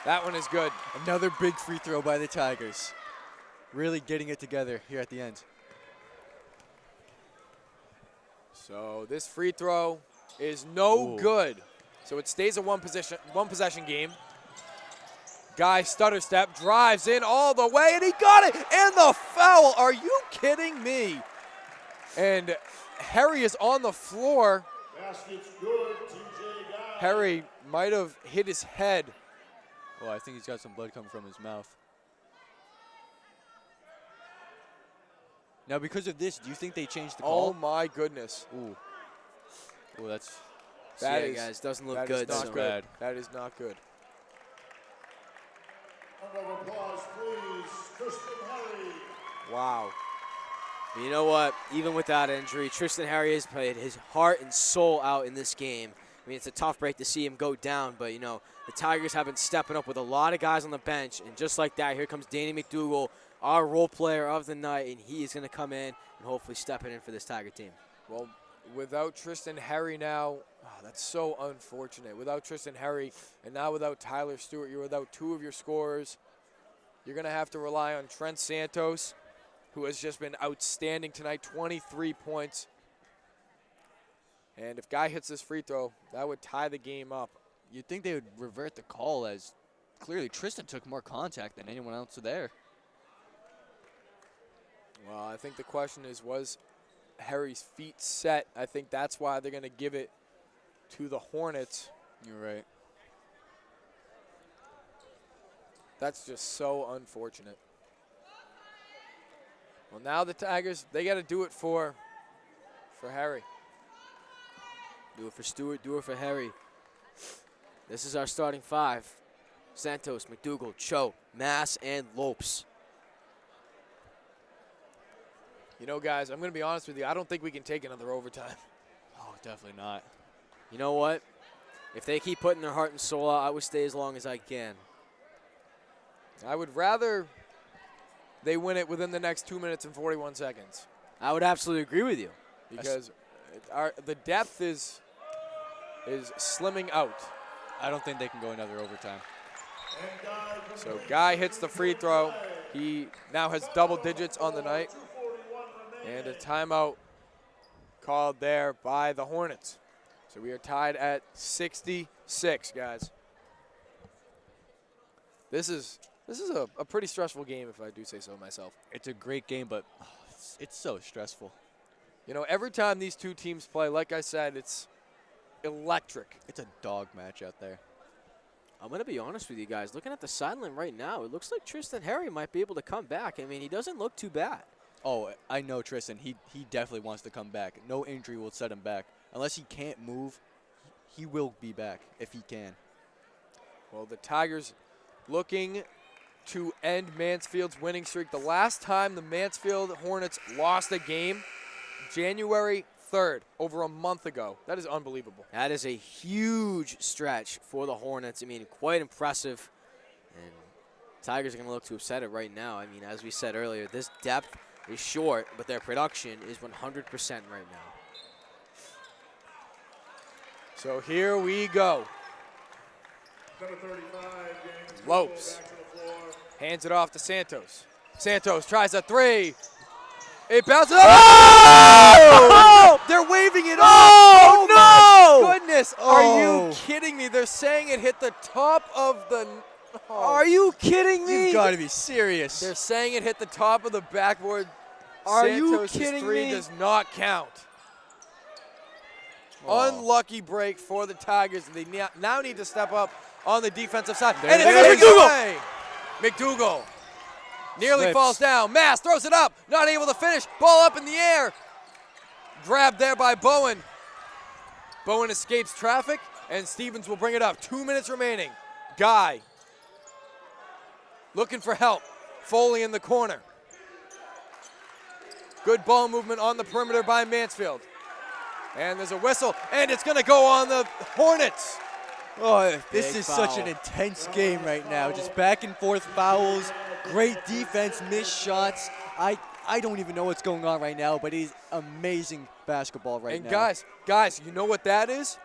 That one is good. Another big free throw by the Tigers. Really getting it together here at the end. So this free throw is no good. So it stays a one possession game. Guy stutter step, drives in all the way, and he got it! And the foul, are you kidding me? And Harry is on the floor. Basket's good, TJ Guy. Harry might have hit his head. Oh, I think he's got some blood coming from his mouth. Now, because of this, do you think they changed the call? Oh my goodness. Ooh. Oh, that's That yeah, is- guys, doesn't look That good. is not so- good. bad. That is not good. Round of applause, please. Tristan Harry. Wow. But you know what? Even with that injury, Tristan Harry has played his heart and soul out in this game. I mean, it's a tough break to see him go down, but, you know, the Tigers have been stepping up with a lot of guys on the bench, and just like that, here comes Danny McDougal, our role player of the night, and he is going to come in and hopefully step it in for this Tiger team. Well, without Tristan Harry now, that's so unfortunate. Without Tristan Harry, and now without Tyler Stewart, you're without 2 of your scorers. You're going to have to rely on Trent Santos, who has just been outstanding tonight, 23 points. And if Guy hits this free throw, that would tie the game up. You'd think they would revert the call, as clearly Tristan took more contact than anyone else there. Well, I think the question is, was Harry's feet set? I think that's why they're going to give it to the Hornets. You're right. That's just so unfortunate. Well, now the Tigers, they got to do it for Harry. Do it for Stewart, do it for Harry. This is our starting 5. Santos, McDougal, Cho, Mass, and Lopes. You know, guys, I'm going to be honest with you. I don't think we can take another overtime. Oh, definitely not. You know what? If they keep putting their heart and soul out, I would stay as long as I can. I would rather they win it within the next 2 minutes and 41 seconds. I would absolutely agree with you. Because the depth is slimming out. I don't think they can go another overtime. So Guy hits the free throw. He now has double digits on the night. And a timeout called there by the Hornets. So we are tied at 66, guys. This is a pretty stressful game, if I do say so myself. It's a great game, but it's so stressful. You know, every time these two teams play, like I said, it's electric. It's a dog match out there. I'm going to be honest with you guys. Looking at the sideline right now, it looks like Tristan Harry might be able to come back. I mean, he doesn't look too bad. Oh, I know Tristan. He definitely wants to come back. No injury will set him back. Unless he can't move, he will be back if he can. Well, the Tigers looking to end Mansfield's winning streak. The last time the Mansfield Hornets lost a game, January 3rd, over a month ago. That is unbelievable. That is a huge stretch for the Hornets. I mean, quite impressive. And Tigers are going to look to upset it right now. I mean, as we said earlier, this depth is short, but their production is 100% right now. So here we go. Number 35, James Lopes back to the floor. hands it off to Santos. Santos tries a three. It bounces. Oh! They're waving it Oh, off! my goodness. Oh. Are you kidding me? They're saying it hit the top of the... Oh. Are you kidding me? You've got to be serious. They're saying it hit the top of the backboard. Are you Santos' kidding three me? does not count. Oh. Unlucky break for the Tigers. They now need to step up on the defensive side. There And it it's is. taken away. McDougal nearly Slips. falls down. Mass throws it up. Not able to finish. Ball up in the air. Grabbed there by Bowen. Bowen escapes traffic, and Stevens will bring it up. 2 minutes remaining. Guy looking for help. Foley in the corner. Good ball movement on the perimeter by Mansfield. And there's a whistle, and it's going to go on the Hornets. Oh, this Big is such foul. an intense game right now. Just back and forth fouls, great defense, missed shots. I don't even know what's going on right now, but it is amazing basketball right And now. guys, you know what that is?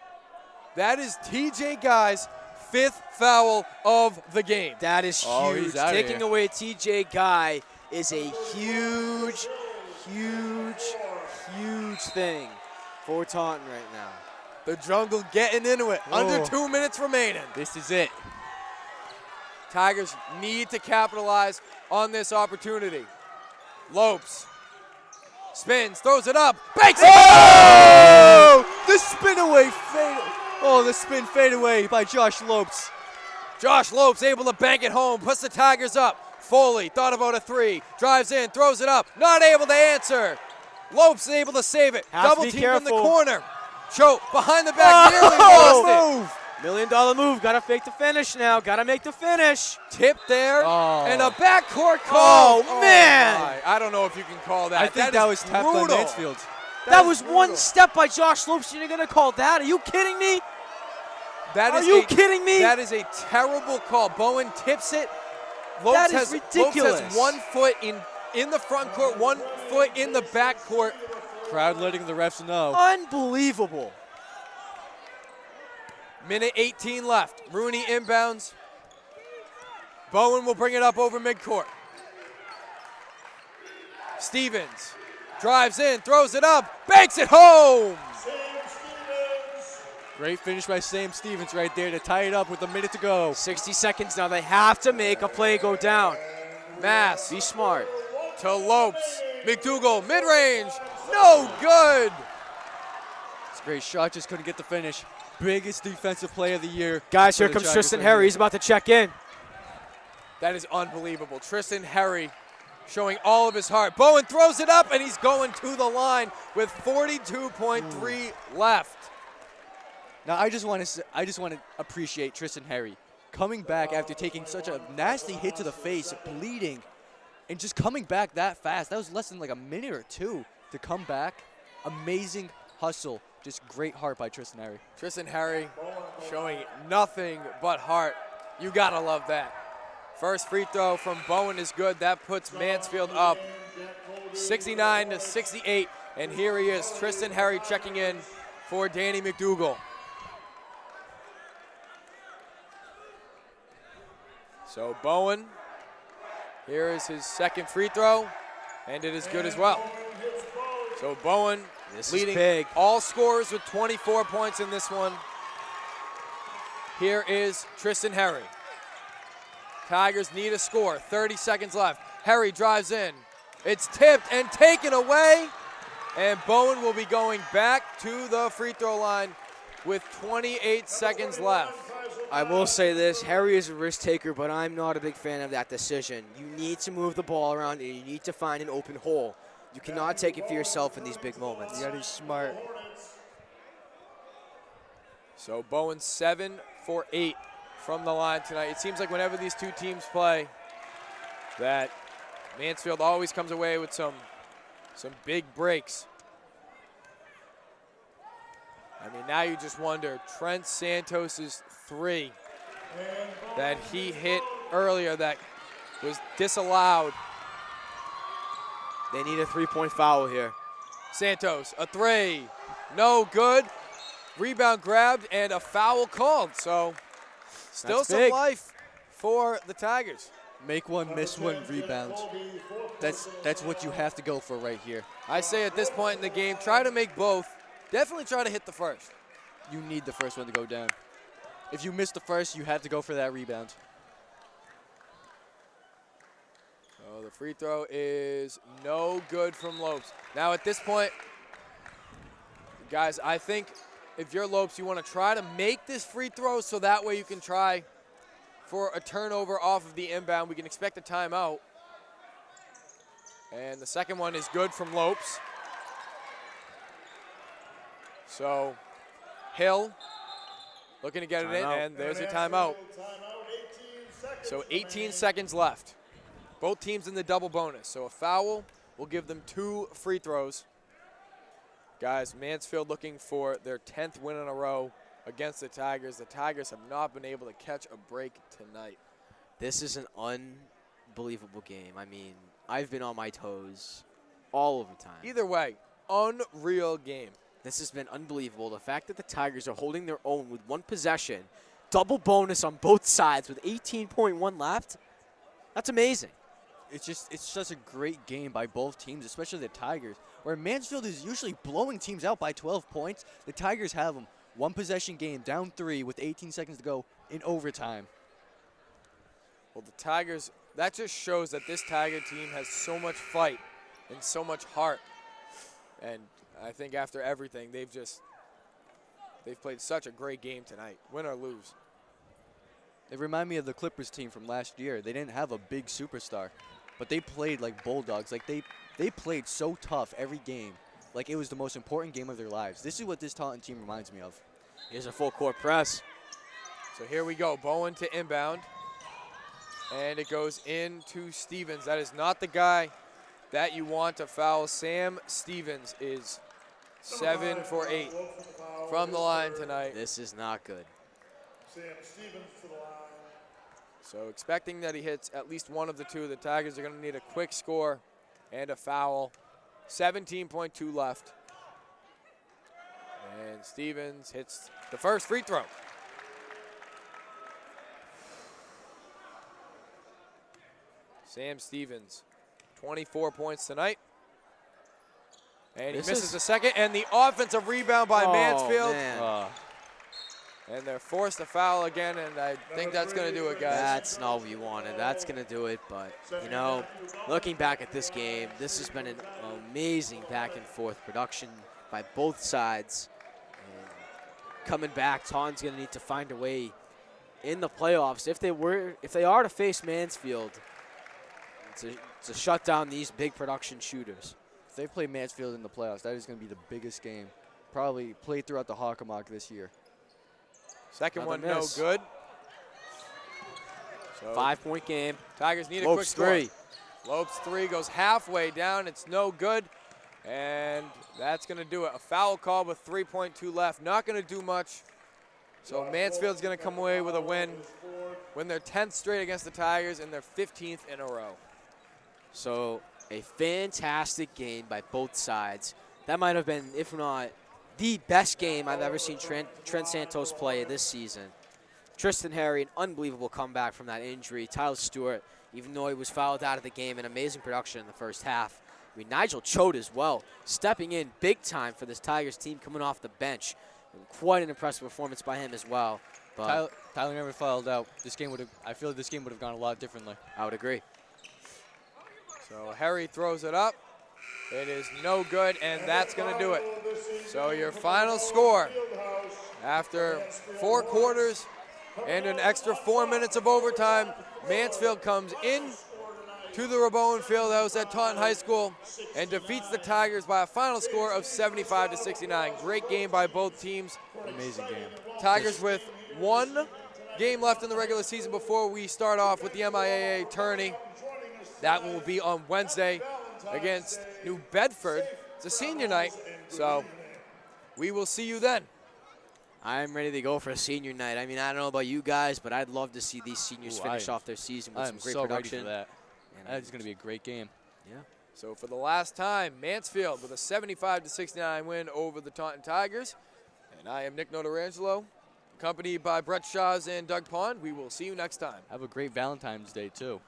That is TJ Guy's 5th foul of the game. That is Oh, huge. he's outta Taking here. away TJ Guy is a huge, huge, huge thing for Taunton right now. The Jungle getting into it. Under Oh. 2 minutes remaining. This is it. Tigers need to capitalize on this opportunity. Lopes spins, throws it up, banks it! Oh! The spin away fade. Oh, the spin fade away by Josh Lopes. Josh Lopes able to bank it home, puts the Tigers up. Foley thought about a three, drives in, throws it up, not able to answer. Lopes is able to save it. Have to Double be team in the careful. corner. Choke behind the back, nearly lost it. Move. $1 million move. Got to fake the finish now. Got to make the finish. Tip there, Oh. and a backcourt call. Oh, man. my. I don't know if you can call that. I think that is was tapped on brutal. Mansfield. That is was brutal. one step by Josh Lopes. You're going to call that? Are you kidding me? That Are is you kidding me? That is a terrible call. Bowen tips it. Lopes That is has, ridiculous. Lopes has 1 foot in the front court, 1 foot in the back court. Crowd letting the refs know. Unbelievable. Minute 18 left. Rooney inbounds. Bowen will bring it up over midcourt. Stevens drives in, throws it up, banks it home. Great finish by Sam Stevens right there to tie it up with a minute to go. 60 seconds now. They have to make a play go down. Mass Be smart. to Lopes. McDougal, mid-range, no good. It's a great shot, just couldn't get the finish. Biggest defensive play of the year. Guys, for here the comes Tigers Tristan right Harry. here. He's about to check in. That is unbelievable. Tristan Harry showing all of his heart. Bowen throws it up, and he's going to the line with 42.3 left. Now I just want to appreciate Tristan Harry coming back after taking such a nasty hit to the face, bleeding, and just coming back that fast. That was less than like a minute or two to come back. Amazing hustle. Just great heart by Tristan Harry. Tristan Harry showing nothing but heart. You gotta love that. First free throw from Bowen is good. That puts Mansfield up 69-68. And here he is, Tristan Harry checking in for Danny McDougal. So Bowen, here is his second free throw, and it is good as well. So Bowen This is leading big. all scorers with 24 points in this one. Here is Tristan Harry. Tigers need a score. 30 seconds left. Harry drives in. It's tipped and taken away. And Bowen will be going back to the free throw line with 28 seconds left. I will say this, Harry is a risk taker, but I'm not a big fan of that decision. You need to move the ball around and you need to find an open hole. You cannot take it for yourself in these big moments. You gotta be smart. So Bowen 7 for 8 from the line tonight. It seems like whenever these two teams play, that Mansfield always comes away with some big breaks. I mean, now you just wonder, Trent Santos's 3 that he hit earlier that was disallowed. They need a 3-point foul here. Santos, a 3, no good. Rebound grabbed and a foul called. So still That's some big. life for the Tigers. Make one, miss one, rebounds. That's what you have to go for right here. I say at this point in the game, try to make both. Definitely try to hit the first. You need the first one to go down. If you miss the first, you have to go for that rebound. So the free throw is no good from Lopes. Now at this point, guys, I think if you're Lopes, you want to try to make this free throw so that way you can try for a turnover off of the inbound. We can expect a timeout. And the second one is good from Lopes. So Hill looking to get it in, and there's a timeout. So 18 seconds left. Both teams in the double bonus. So a foul will give them 2 free throws. Guys, Mansfield looking for their 10th win in a row against the Tigers. The Tigers have not been able to catch a break tonight. This is an unbelievable game. I mean, I've been on my toes all of the time. Either way, unreal game. This has been unbelievable. The fact that the Tigers are holding their own with 1 possession, double bonus on both sides with 18.1 left, that's amazing. It's such a great game by both teams, especially the Tigers, where Mansfield is usually blowing teams out by 12 points. The Tigers have them 1 possession game, down 3 with 18 seconds to go in overtime. Well, the Tigers, that just shows that this Tiger team has so much fight and so much heart. And I think after everything, they've played such a great game tonight, win or lose. They remind me of the Clippers team from last year. They didn't have a big superstar, but they played like bulldogs. Like they played so tough every game. Like it was the most important game of their lives. This is what this Taunton team reminds me of. Here's a full court press. So here we go, Bowen to inbound. And it goes into Stevens. That is not the guy that you want to foul. Sam Stevens is 7 for 8 from the line tonight. This is not good. Sam Stevens to the line. So expecting that he hits at least one of the 2. The Tigers are going to need a quick score and a foul. 17.2 left. And Stevens hits the first free throw. Sam Stevens, 24 points tonight. And he misses the second, and the offensive rebound by Mansfield. Man. And they're forced to foul again, and I think that's going to do it, guys. That's not what you wanted. That's going to do it. But, you know, looking back at this game, this has been an amazing back-and-forth production by both sides. And coming back, Taunton's going to need to find a way in the playoffs. If they are to face Mansfield, to shut down these big production shooters. If they play Mansfield in the playoffs, that is going to be the biggest game probably played throughout the Hockomock this year. Second Another one, miss. no good. So 5-point game. Tigers need a Lopes quick score. 3. Lopes 3 goes halfway down. It's no good. And that's going to do it. A foul call with 3.2 left. Not going to do much. So Mansfield's going to come away with a win. Win their 10th straight against the Tigers and their 15th in a row. So a fantastic game by both sides. That might have been, if not, the best game I've ever seen Trent Santos play this season. Tristan Harry, an unbelievable comeback from that injury. Tyler Stewart, even though he was fouled out of the game, an amazing production in the first half. I mean, Nigel Choate as well, stepping in big time for this Tigers team coming off the bench. And quite an impressive performance by him as well. But Tyler never fouled out. I feel like this game would have gone a lot differently. I would agree. So Harry throws it up. It is no good, and that's going to do it. So your final score after 4 quarters and an extra 4 minutes of overtime, Mansfield comes in to the Rabowen Fieldhouse at Taunton High School and defeats the Tigers by a final score of 75-69. Great game by both teams. Amazing game. Tigers with 1 game left in the regular season before we start off with the MIAA tourney. That one will be on Wednesday against New Bedford. It's a senior night, so we will see you then. I'm ready to go for a senior night. I mean, I don't know about you guys, but I'd love to see these seniors finish off their season with some great production. Ready for that. That's going to be a great game. Yeah. So for the last time, Mansfield with a 75-69 win over the Taunton Tigers. And I am Nick Notarangelo, accompanied by Brett Shaws and Doug Pond. We will see you next time. Have a great Valentine's Day, too.